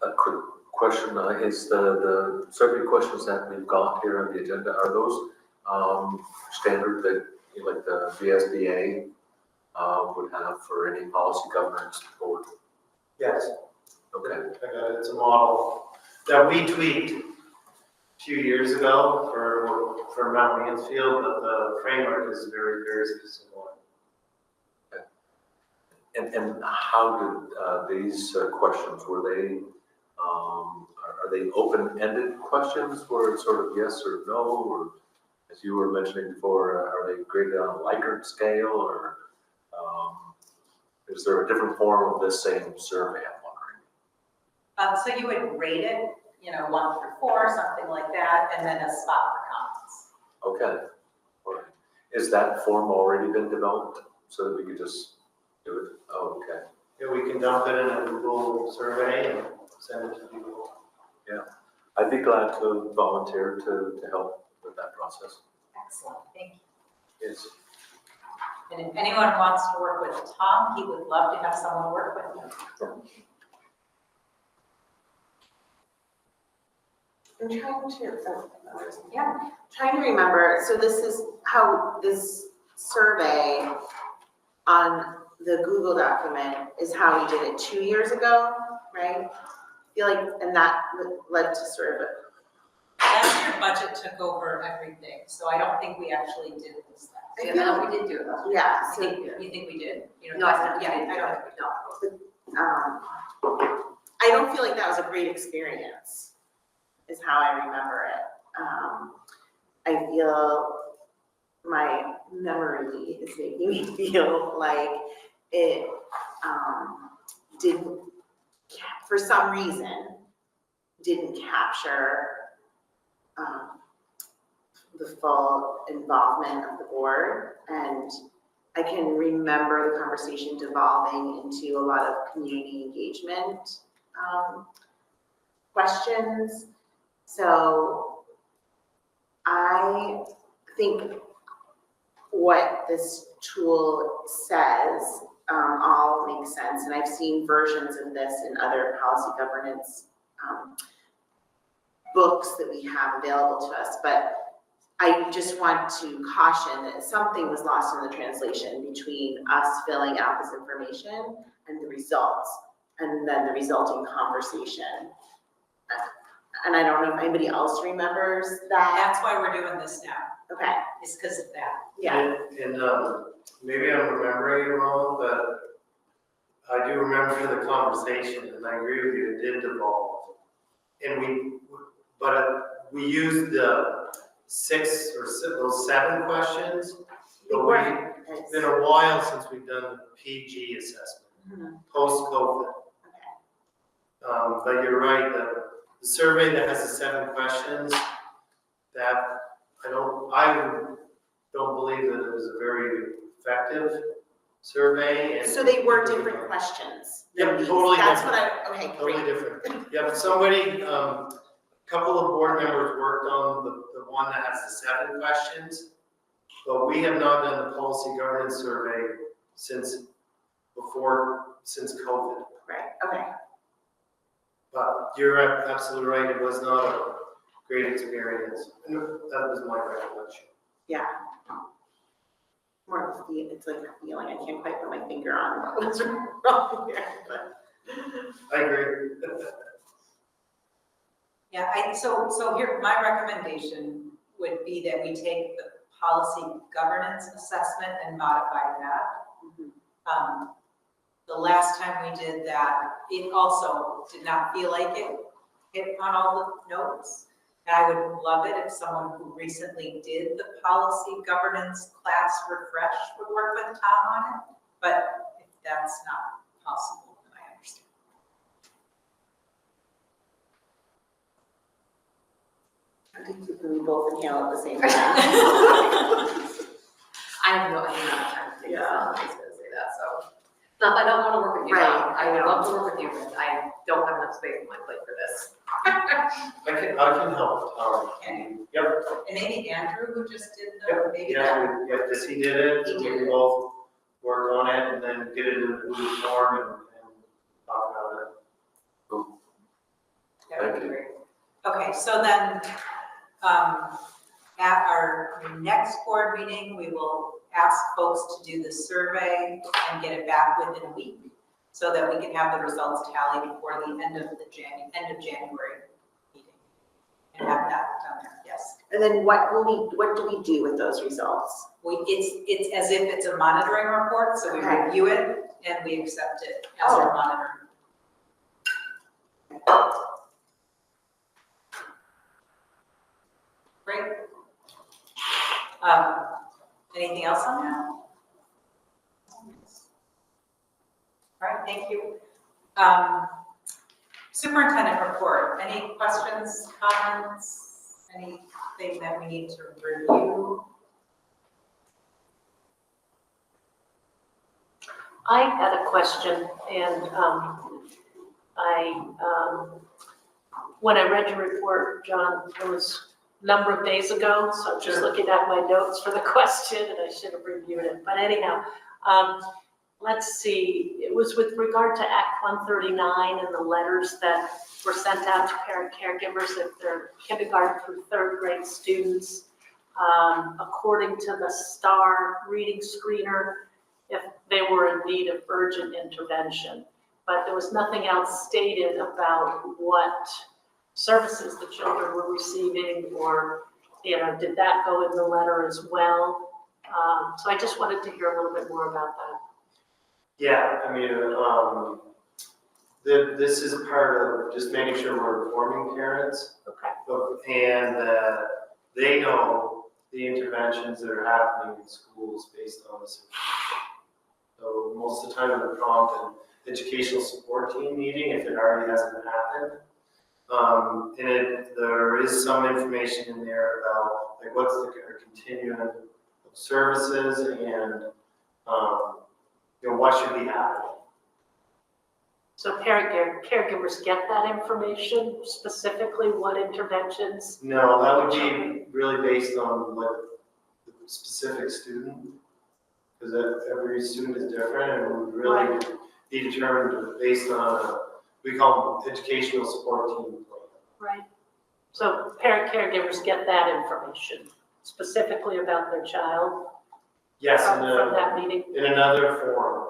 [SPEAKER 10] A quick question, is the survey questions that we've got here on the agenda, are those standard that like the VSBA would have for any policy governance board?
[SPEAKER 12] Yes,
[SPEAKER 10] Okay.
[SPEAKER 12] I got it. It's a model that we tweaked a few years ago for Mount Mansfield, but the framework is very, very similar.
[SPEAKER 10] And how did these questions, were they, are they open-ended questions where it's sort of yes or no, or as you were mentioning before, are they graded on a Likert scale, or is there a different form of this same survey, I'm wondering?
[SPEAKER 1] So you would rate it, 1 through 4, something like that, and then a spot for comments.
[SPEAKER 10] Okay, all right. Is that form already been developed so that we could just do it? Oh, okay.
[SPEAKER 12] Yeah, we can dump it in a Google survey and send it to people.
[SPEAKER 10] Yeah, I'd be glad to volunteer to help with that process.
[SPEAKER 1] Excellent, thank you.
[SPEAKER 10] Yes.
[SPEAKER 1] And if anyone wants to work with Tom, he would love to have someone work with him.
[SPEAKER 9] I'm trying to remember, so this is how this survey on the Google document is how we did it 2 years ago, right? I feel like, and that led to sort of
[SPEAKER 1] Last year, budget took over everything, so I don't think we actually did this last year.
[SPEAKER 6] Yeah, no, we did do it last year.
[SPEAKER 9] yeah, so,
[SPEAKER 1] You think we did?
[SPEAKER 6] No, I think we
[SPEAKER 1] Yeah,
[SPEAKER 6] did.
[SPEAKER 1] I don't.
[SPEAKER 9] I don't feel like that was a great experience, is how I remember it. I feel my memory is making me feel like it didn't, for some reason, didn't capture the full involvement of the board. And I can remember the conversation devolving into a lot of community engagement questions. So I think what this tool says all makes sense, and I've seen versions of this in other policy governance books that we have available to us, but I just want to caution that something was lost in the translation between us filling out this information and the results, and then the resulting conversation. And I don't know if anybody else remembers that.
[SPEAKER 1] That's why we're doing this now.
[SPEAKER 9] Okay.
[SPEAKER 1] It's because of that.
[SPEAKER 9] Yeah.
[SPEAKER 12] And maybe I'm remembering it wrong, but I do remember the conversation, and I agree with you, it did devolve. And we used the 6 or those 7 questions, but it's been a while since we've done the PG assessment, post-COVID. But you're right, the survey that has the 7 questions, that I don't believe that it was a very effective survey. And
[SPEAKER 9] so they were different questions.
[SPEAKER 12] Yep, totally
[SPEAKER 9] That's
[SPEAKER 12] different.
[SPEAKER 9] what okay,
[SPEAKER 12] Totally
[SPEAKER 9] great.
[SPEAKER 12] different. Yep, somebody, a couple of board members worked on the one that has the 7 questions, but we have not done the policy governance survey since COVID.
[SPEAKER 9] Right, okay.
[SPEAKER 12] But you're absolutely right, it was not a great experience. And that was my recollection.
[SPEAKER 9] Yeah. More of a feel, it's like a feeling, I can't quite put my finger on what was wrong there, but.
[SPEAKER 12] I agree.
[SPEAKER 1] Yeah, so here, my recommendation would be that we take the policy governance assessment and modify that. The last time we did that, it also did not feel like it hit on all the notes. And I would love it if someone who recently did the policy governance class refresh would work with Tom on it. But if that's not possible, then I understand.
[SPEAKER 9] I think we both inhale at the same time.
[SPEAKER 6] I have no idea how to think I was gonna say that, so. Not that I don't wanna work with you, Tom. I would love to work with you, but I don't have enough space on my plate for this.
[SPEAKER 12] I can help. Yep.
[SPEAKER 1] And maybe Andrew, who just did the, maybe that.
[SPEAKER 12] Yeah, because he did it, we can both work on it and then get it in the Google form and talk about it.
[SPEAKER 10] Cool.
[SPEAKER 1] That would be great. Okay, so then, at our next board meeting, we will ask folks to do the survey and get it back within a week so that we can have the results tallied before the end of January meeting. And have that done there, yes.
[SPEAKER 19] And then what do we do with those results?
[SPEAKER 1] It's as if it's a monitoring report, so we review it and we accept it as our monitoring. Great. Anything else on that? All right, thank you. Superintendent report, any questions, comments, anything that we need to review?
[SPEAKER 8] I had a question, and when I read your report, John, it was a number of days ago, so I'm just looking at my notes for the question, and I should have reviewed it. But anyhow, let's see, it was with regard to Act 139 and the letters that were sent out to parent caregivers if they're kindergarten through third grade students, according to the STAR reading screener, if they were in need of urgent intervention. But there was nothing else stated about what services the children were receiving, or, did that go in the letter as well? So I just wanted to hear a little bit more about that.
[SPEAKER 12] Yeah, I mean, this is part of just making sure we're informing parents.
[SPEAKER 8] Okay.
[SPEAKER 12] And that they know the interventions that are happening in schools based on this information. So most of the time in the prompt and educational support team meeting, if it already hasn't happened, there is some information in there about like what's the continuum of services and what should be happening.
[SPEAKER 8] So parent caregivers get that information, specifically what interventions?
[SPEAKER 12] No, that would be really based on what the specific student, because every student is different and would really be determined based on we call them educational support team plan.
[SPEAKER 8] Right. So parent caregivers get that information specifically about their child?
[SPEAKER 12] Yes,
[SPEAKER 8] from that meeting?
[SPEAKER 12] In another form,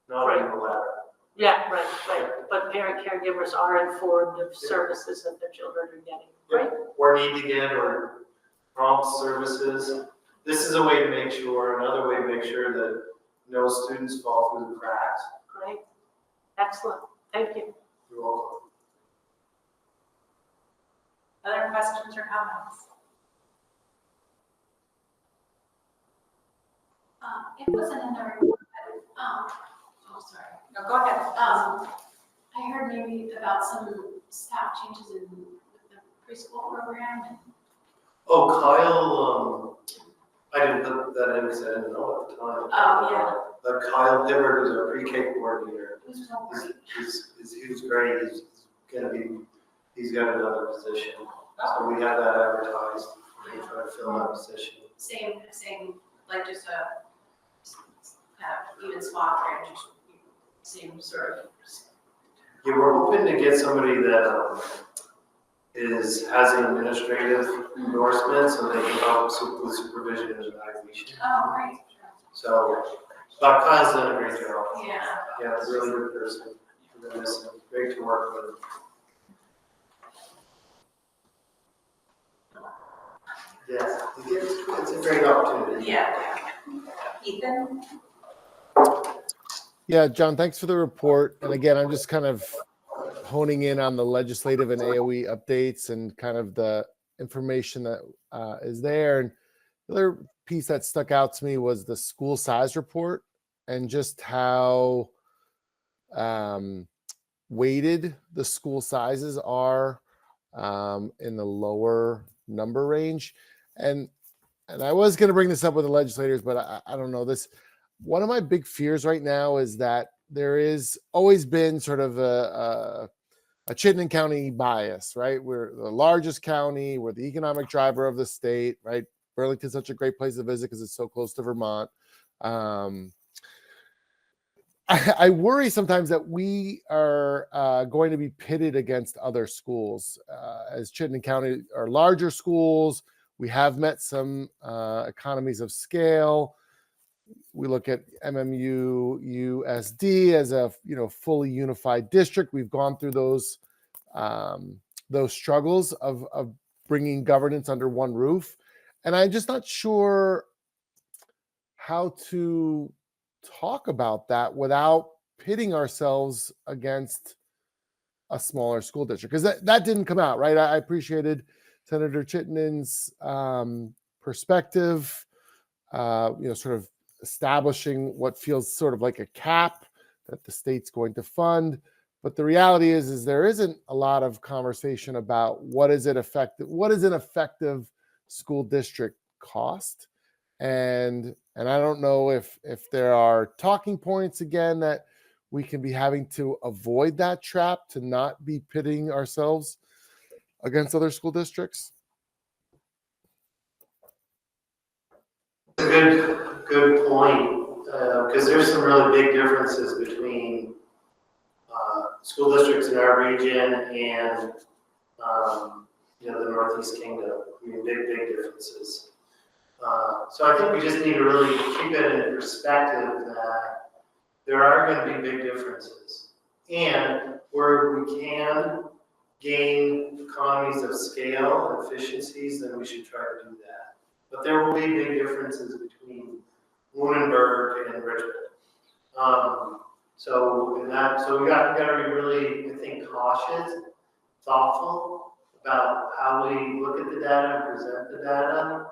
[SPEAKER 12] not in the letter.
[SPEAKER 8] Yeah, right. But parent caregivers are informed of services that their children are getting, right?
[SPEAKER 12] Or need to get, or prompt services. This is a way to make sure, another way to make sure that no students fall through the cracks.
[SPEAKER 8] Great. Excellent. Thank you.
[SPEAKER 12] You're welcome.
[SPEAKER 1] Other questions or comments?
[SPEAKER 13] It wasn't in the report, but, sorry.
[SPEAKER 1] No, go ahead.
[SPEAKER 13] I heard maybe about some staff changes in the preschool program.
[SPEAKER 12] Oh, Kyle, I didn't put that in because I didn't know at the time.
[SPEAKER 13] Oh, yeah.
[SPEAKER 12] But Kyle Hibbert, who's our pre-K coordinator,
[SPEAKER 13] Who's so great.
[SPEAKER 12] he was great. He's got another position. So we have that advertised. We're trying to fill that position.
[SPEAKER 13] Same, like just a kind of even swap transition, same sort of.
[SPEAKER 12] Yeah, we're hoping to get somebody that has an administrative endorsement so they can help with supervision and evaluation.
[SPEAKER 13] Oh, great.
[SPEAKER 12] So, but Kyle's done a great job.
[SPEAKER 13] Yeah.
[SPEAKER 12] Yeah, a really good person. Great to work with. Yeah, it's a great opportunity.
[SPEAKER 1] Yeah. Ethan?
[SPEAKER 4] Yeah, John, thanks for the report. And again, I'm just kind of honing in on the legislative and AOE updates and kind of the information that is there. And the other piece that stuck out to me was the school size report and just how weighted the school sizes are in the lower number range. And I was going to bring this up with the legislators, but I don't know this. One of my big fears right now is that there is always been sort of a Chittenden County bias, right? We're the largest county, we're the economic driver of the state, right? Burlington's such a great place to visit because it's so close to Vermont. I worry sometimes that we are going to be pitted against other schools. As Chittenden County are larger schools, we have met some economies of scale. we look at MMUUSD as a fully unified district. We've gone through those struggles of bringing governance under one roof, and I'm just not sure how to talk about that without pitting ourselves against a smaller school district, because that didn't come out right. I appreciated Senator Chittenden's perspective, sort of establishing what feels sort of like a cap that the state's going to fund. But the reality is there isn't a lot of conversation about what is an effective school district cost. And I don't know if there are talking points again that we can be having to avoid that trap, to not be pitting ourselves against other school districts.
[SPEAKER 12] Good point, because there's some really big differences between school districts in our region and the Northeast Kingdom. I mean, big differences. So I think we just need to really keep it in perspective that there are going to be big differences, and where we can gain economies of scale and efficiencies, then we should try to do that. But there will be big differences between Lunenburg and Richmond. So we got to be really, I think, cautious, thoughtful about how we look at the data and present the data.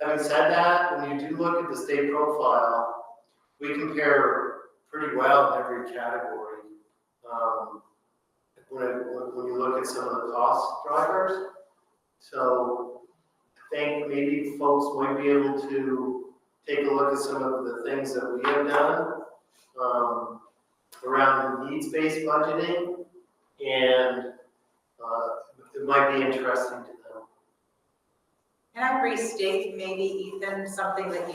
[SPEAKER 12] Having said that, when you do look at the state profile, we compare pretty well in every category. When you look at some of the cost drivers, so I think maybe folks might be able to take a look at some of the things that we have done around needs-based budgeting, and it might be interesting to know.
[SPEAKER 1] Can I restate maybe, Ethan, something that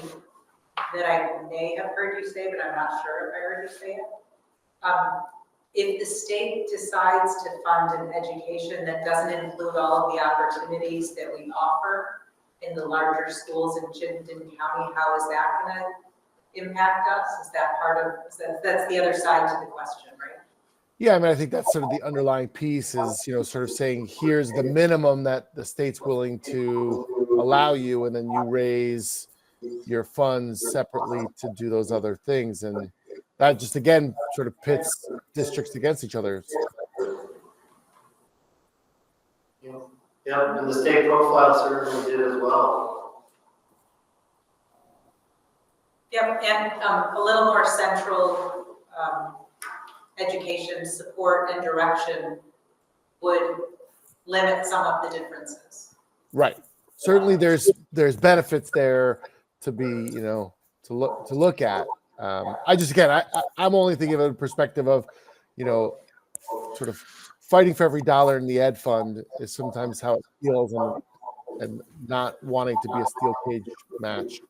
[SPEAKER 1] I may have heard you say, but I'm not sure if I heard you say it? If the state decides to fund an education that doesn't include all of the opportunities that we offer in the larger schools in Chittenden County, how is that going to impact us? Is that part of, that's the other side to the question, right?
[SPEAKER 4] Yeah, I mean, I think that's sort of the underlying piece is, sort of saying, here's the minimum that the state's willing to allow you, and then you raise your funds separately to do those other things. And that just, again, sort of pits districts against each other.
[SPEAKER 12] Yeah, and the state profile certainly did as well.
[SPEAKER 1] Yep, and a little more central education support and direction would limit some of the differences.
[SPEAKER 4] Right. Certainly there's benefits there to be, to look at. I just, again, I'm only thinking of a perspective of, sort of fighting for every dollar in the ed fund is sometimes how it feels, and not wanting to be a steel cage match.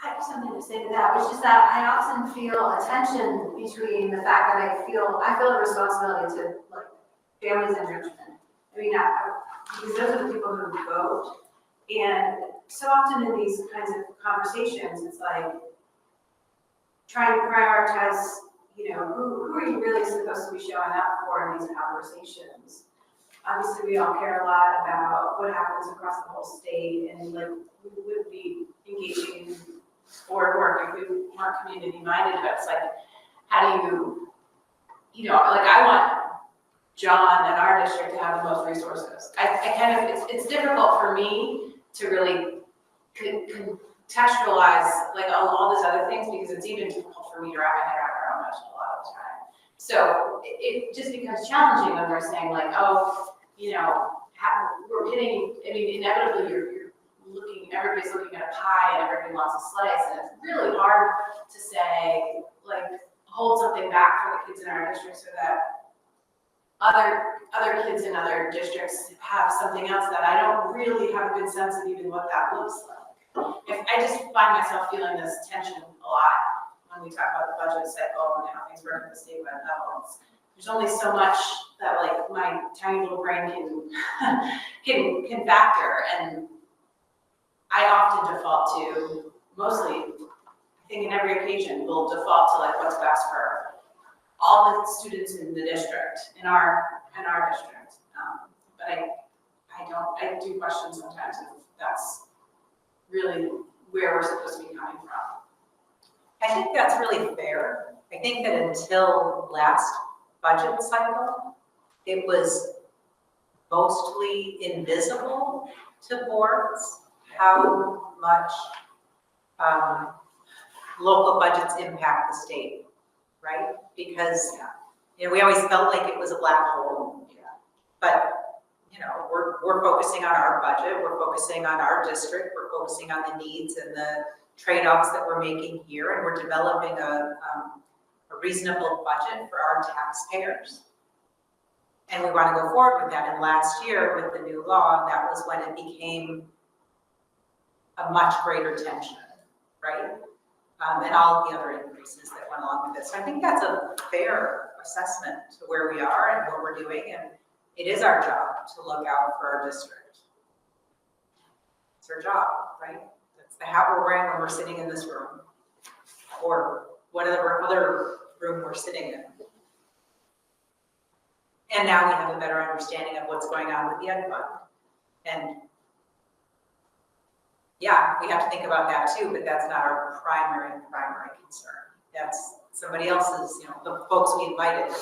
[SPEAKER 20] I have something to say to that, which is that I often feel a tension between the fact that I feel a responsibility to like families in Richmond. I mean, because those are the people who vote, and so often in these kinds of conversations, it's like trying to prioritize, who are you really supposed to be showing up for in these conversations? Obviously, we all care a lot about what happens across the whole state, and like we would be engaging in board work if we weren't community minded. But it's like, how do I want John and our district to have the most resources. I kind of, it's difficult for me to really contextualize like all these other things, because it's even difficult for me to wrap my head around our own budget a lot of the time. So it just becomes challenging when we're saying like, we're hitting, inevitably everybody's looking at a pie and everybody wants a slice, and it's really hard to say, like, hold something back for the kids in our district so that other kids in other districts have something else that I don't really have a good sense of even what that looks like. I just find myself feeling this tension a lot when we talk about the budget cycle and how things work at the statewide level. There's only so much that like my tiny little brain can factor, and
[SPEAKER 13] I often default to, mostly, I think in every occasion, we'll default to like what's best for all the students in the district, in our district. But I do question sometimes if that's really where we're supposed to be coming from.
[SPEAKER 1] I think that's really fair. I think that until last budget cycle, it was mostly invisible to boards how much local budgets impact the state, right? Because, you know, we always felt like it was a black hole. But, you know, we're focusing on our budget, we're focusing on our district, we're focusing on the needs and the trade-offs that we're making here, and we're developing a reasonable budget for our taxpayers. And we want to go forward with that. And last year with the new law, that was when it became a much greater tension, right? And all of the other increases that went along with it. So I think that's a fair assessment to where we are and what we're doing. And it is our job to look out for our district. It's our job, right? That's the hat we're wearing when we're sitting in this room, or whatever other room we're sitting in. And now we have a better understanding of what's going on with the Ed Fund. And yeah, we have to think about that too, but that's not our primary concern. That's somebody else's, you know, the folks we invited.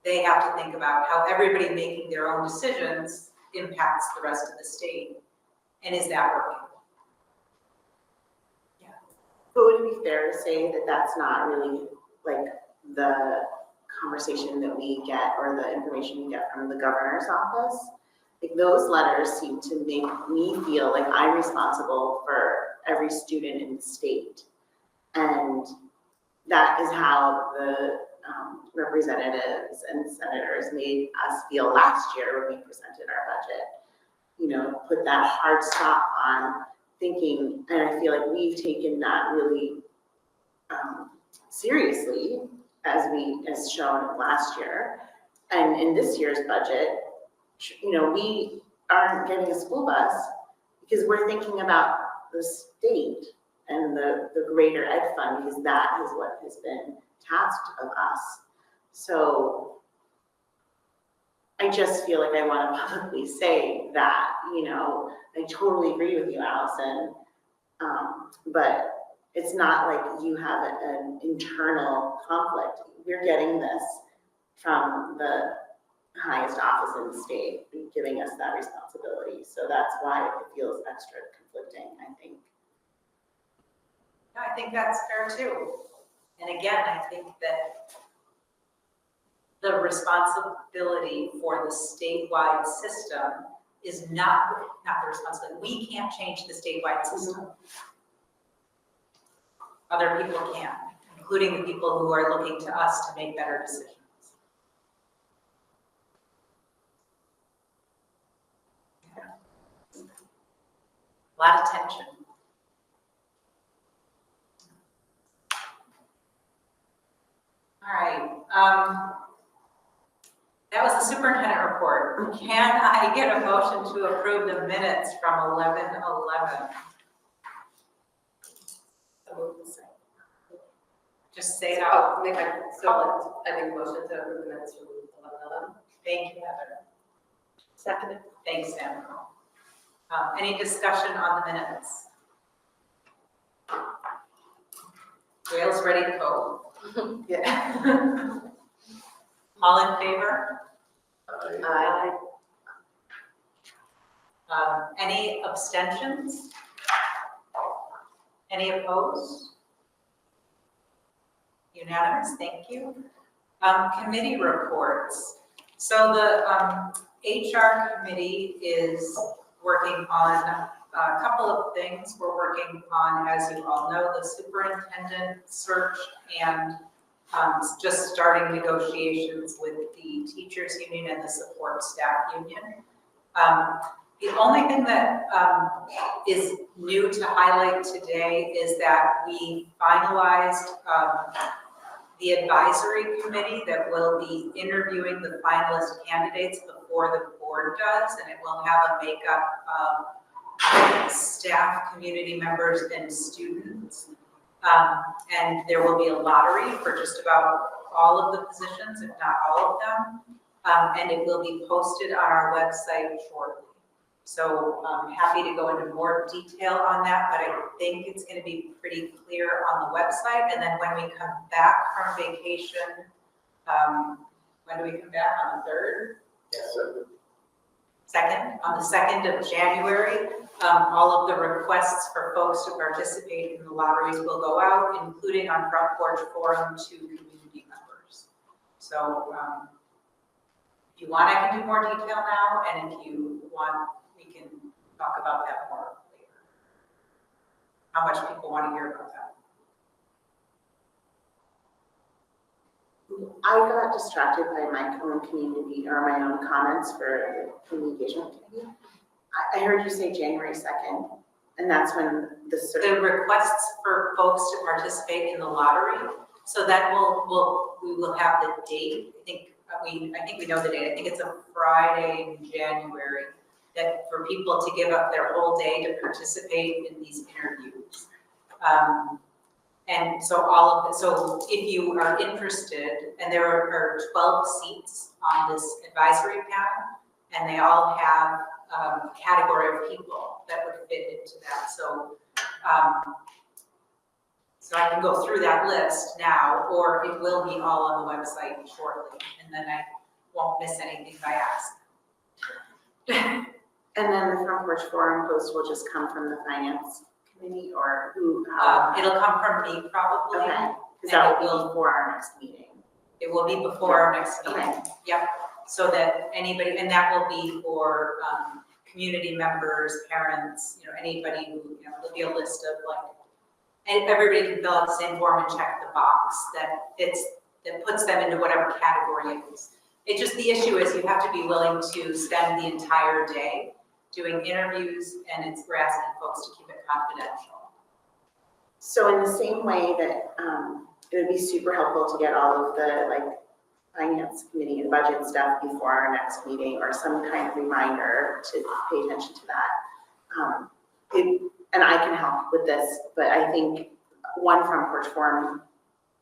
[SPEAKER 1] They have to think about how everybody making their own decisions impacts the rest of the state. And is that working?
[SPEAKER 19] But would it be fair to say that that's not really like the conversation that we get or the information we get from the governor's office? Like those letters seem to make me feel like I'm responsible for every student in the state. And that is how the representatives and senators made us feel last year when we presented our budget. You know, put that hard stop on thinking, and I feel like we've taken that really seriously as shown last year. And in this year's budget, you know, we aren't getting a school bus because we're thinking about the state and the greater Ed Fund, because that is what has been tasked of us. So I just feel like I want to publicly say that, you know, I totally agree with you, Allison, but it's not like you have an internal conflict. We're getting this from the highest office in the state, giving us that responsibility. So that's why it feels extra conflicting, I think.
[SPEAKER 1] No, I think that's fair too. And again, I think that the responsibility for the statewide system is not the responsibility. We can't change the statewide system. Other people can, including the people who are looking to us to make better decisions. Yeah. A lot of tension. All right. That was the superintendent report. Can I get a motion to approve the minutes from 11/11? Just say it out.
[SPEAKER 6] I think motion to approve the minutes from 11/11.
[SPEAKER 1] Thank you, Heather.
[SPEAKER 8] Seconded.
[SPEAKER 1] Thanks, Sam. Any discussion on the minutes? Gail's ready to go.
[SPEAKER 6] Yeah.
[SPEAKER 1] All in favor?
[SPEAKER 6] Aye.
[SPEAKER 1] Any abstentions? Any opposed? Unanimous, thank you. Committee reports. So the HR committee is working on a couple of things. We're working on, as you all know, the superintendent search and just starting negotiations with the teachers union and the support staff union. The only thing that is new to highlight today is that we finalized the advisory committee that will be interviewing the finalist candidates before the board does, and it will have a makeup of staff, community members, and students. And there will be a lottery for just about all of the positions, if not all of them. And it will be posted on our website shortly. So I'm happy to go into more detail on that, but I think it's going to be pretty clear on the website. And then when we come back from vacation, when do we come back? On the 3rd?
[SPEAKER 12] Yes.
[SPEAKER 1] On the 2nd of January, all of the requests for folks to participate in the lotteries will go out, including on Front Porch Forum to community members. So if you want, I can do more detail now, and if you want, we can talk about that more later. How much people want to hear about that?
[SPEAKER 19] I got distracted by my own community or my own comments for the community engagement committee. I heard you say January 2nd, and that's when
[SPEAKER 1] the requests for folks to participate in the lottery. So that we will have the date. I think we know the date. I think it's a Friday in January, that for people to give up their whole day to participate in these interviews. And so so if you are interested, and there are 12 seats on this advisory panel, and they all have a category of people that would fit into that. So, so I can go through that list now, or it will be all on the website shortly, and then I won't miss anything by asking.
[SPEAKER 19] And then the Front Porch Forum post will just come from the finance committee, or who?
[SPEAKER 1] It'll come from me probably.
[SPEAKER 19] Okay, because that will be before our next meeting.
[SPEAKER 1] It will be before our next meeting.
[SPEAKER 19] Okay.
[SPEAKER 1] Yep. So that anybody, and that will be for community members, parents, anybody who, there'll be a list of and everybody can fill out the same form and check the box that puts them into whatever category it is. The issue is you have to be willing to spend the entire day doing interviews, and we're asking folks to keep it confidential.
[SPEAKER 19] So in the same way that it would be super helpful to get all of the finance committee and budget stuff before our next meeting, or some kind of reminder to pay attention to that. And I can help with this, but I think one Front Porch Forum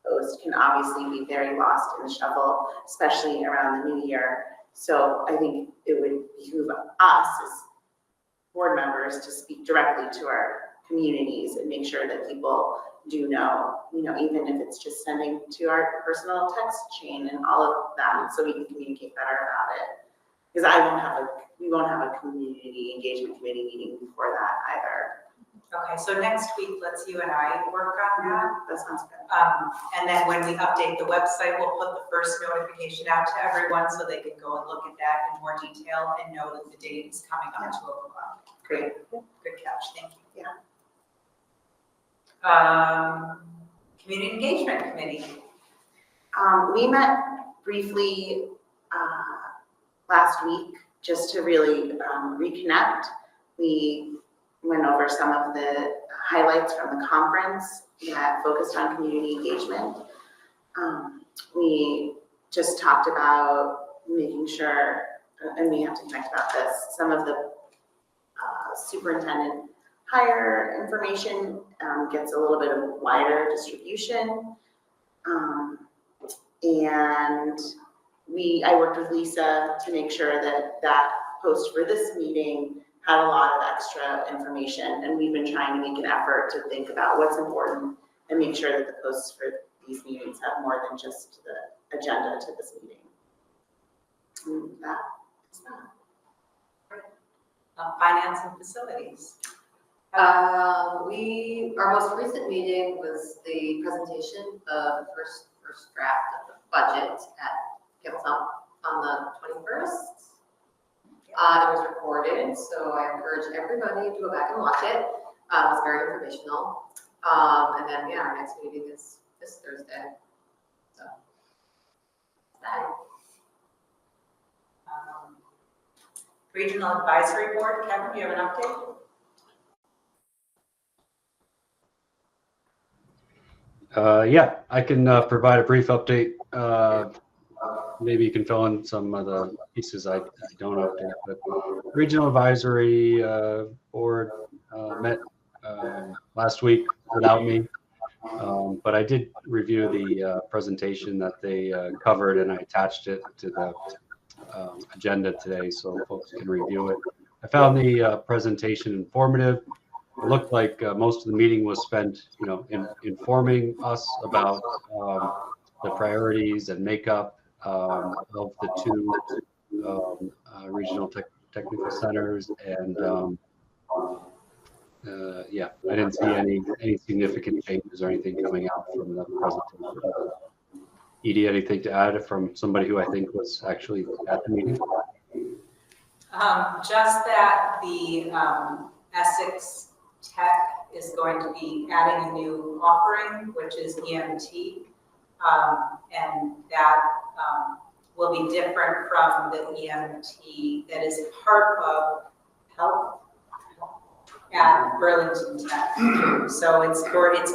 [SPEAKER 19] post can obviously be very lost in the shuffle, especially around the new year. So I think it would behoove us as board members to speak directly to our communities and make sure that people do know, even if it's just sending to our personal text chain and all of that, so we can communicate better about it. Because we won't have a community engagement committee meeting before that either.
[SPEAKER 1] Okay, so next week, let's you and I work on that.
[SPEAKER 19] That sounds good.
[SPEAKER 1] And then when we update the website, we'll put the first notification out to everyone so they can go and look at that in more detail and know that the date is coming up to o'clock. Great, good catch, thank you.
[SPEAKER 19] Yeah.
[SPEAKER 1] Community Engagement Committee.
[SPEAKER 19] We met briefly last week just to really reconnect. We went over some of the highlights from the conference that focused on community engagement. We just talked about making sure, and we have to connect about this, some of the superintendent hire information gets a little bit of wider distribution. And I worked with Lisa to make sure that post for this meeting had a lot of extra information, and we've been trying to make an effort to think about what's important and make sure that the posts for these meetings have more than just the agenda to this meeting. And that's that.
[SPEAKER 1] Finance and facilities.
[SPEAKER 6] Our most recent meeting was the presentation of the first draft of the budget at Gibson on the 21st. It was recorded, so I encourage everybody to go back and watch it. It was very informational. And then, our next meeting is this Thursday. So, that.
[SPEAKER 1] Regional Advisory Board, Kevin, do you have an update?
[SPEAKER 3] Yeah, I can provide a brief update. maybe you can fill in some of the pieces I don't update. But Regional Advisory Board met last week without me. But I did review the presentation that they covered, and I attached it to the agenda today so folks can review it. I found the presentation informative. It looked like most of the meeting was spent, informing us about the priorities and makeup of the two regional technical centers, and yeah, I didn't see any significant changes or anything coming out from the presentation. Edie, anything to add from somebody who I think was actually at the meeting?
[SPEAKER 1] Just that the Essex Tech is going to be adding a new offering, which is EMT, and that will be different from the EMT that is part of health at Burlington Tech. So it's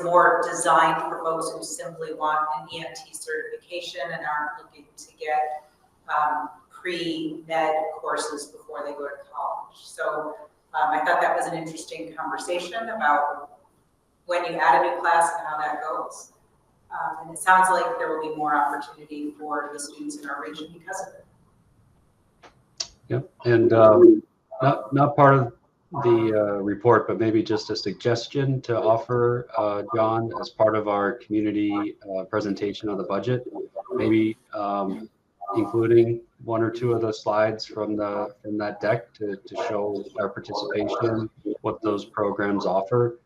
[SPEAKER 1] more designed for folks who simply want an EMT certification and aren't looking to get pre-med courses before they go to college. So I thought that was an interesting conversation about when you add a new class and how that goes. And it sounds like there will be more opportunity for the students in our region because of it.
[SPEAKER 3] Yep, and not part of the report, but maybe just a suggestion to offer, John, as part of our community presentation of the budget, maybe including one or two of the slides from that deck to show our participation, what those programs offer,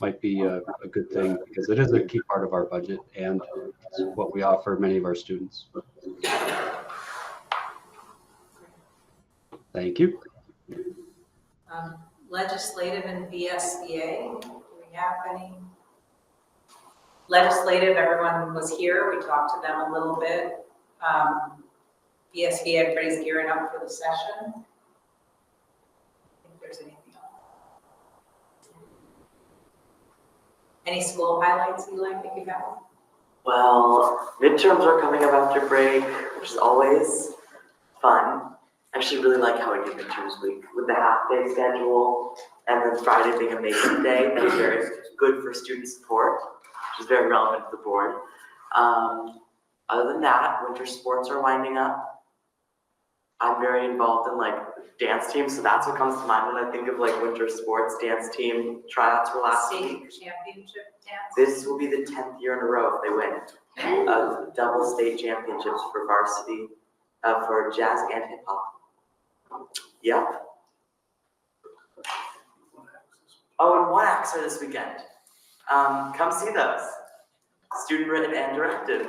[SPEAKER 3] might be a good thing, because it is a key part of our budget and what we offer many of our students. Thank you.
[SPEAKER 1] Legislative and VSBA, do we have any? Legislative, everyone was here. We talked to them a little bit. VSBA, everybody's gearing up for the session. I think there's anything else. Any school highlights you like that you have?
[SPEAKER 7] Well, midterms are coming up after break, which is always fun. I actually really like how I do midterms week with the half-day schedule, and then Friday being a major day. That is very good for student support, which is very relevant to the board. Other than that, winter sports are winding up. I'm very involved in dance teams, so that's what comes to mind when I think of winter sports. Dance team tryouts were last week.
[SPEAKER 1] State championship dance?
[SPEAKER 7] This will be the 10th year in a row if they win. Double state championships for varsity, for jazz and hip hop. Yep. Oh, and one acts are this weekend. Come see those. Student written and directed.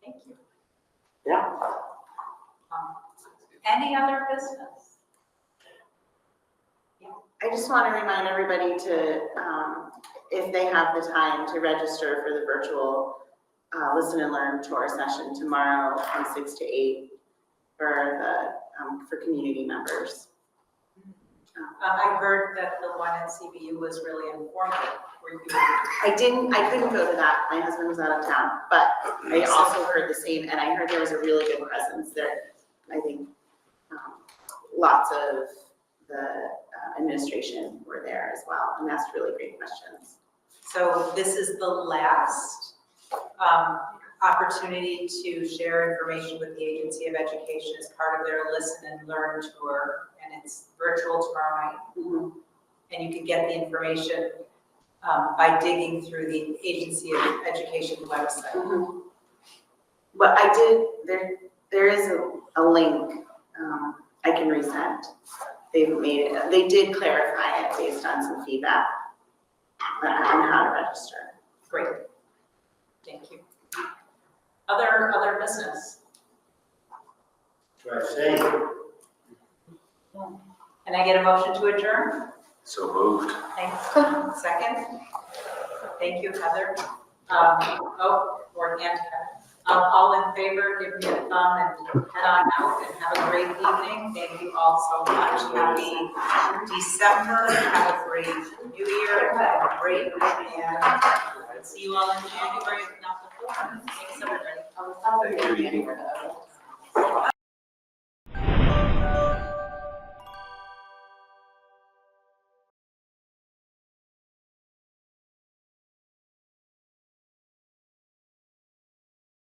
[SPEAKER 1] Thank you.
[SPEAKER 7] Yeah.
[SPEAKER 1] Any other business?
[SPEAKER 19] I just want to remind everybody to, if they have the time, to register for the virtual Listen and Learn tour session tomorrow from 6 to 8 for community members.
[SPEAKER 1] I heard that the one at CBU was really informative.
[SPEAKER 19] I couldn't go to that. My husband was out of town, but I also heard the same, and I heard there was a really good presence there. I think lots of the administration were there as well, and asked really great questions.
[SPEAKER 1] So this is the last opportunity to share information with the Agency of Education as part of their Listen and Learn tour, and it's virtual tomorrow night.
[SPEAKER 19] Mm-hmm.
[SPEAKER 1] And you can get the information by digging through the Agency of Education website.
[SPEAKER 19] Mm-hmm. But I did, there is a link I can resend. They did clarify it based on some feedback on how to register.
[SPEAKER 1] Great, thank you. Other business? Can I get a motion to adjourn?
[SPEAKER 10] So moved.
[SPEAKER 1] Thanks. Second? Thank you, Heather. Or hand. All in favor, give me a thumb and head on out and have a great evening. Thank you all so much. Happy December. Have a great New Year. Have a great week, and see you all in January, if not before. Thanks, everybody.
[SPEAKER 6] Thank you.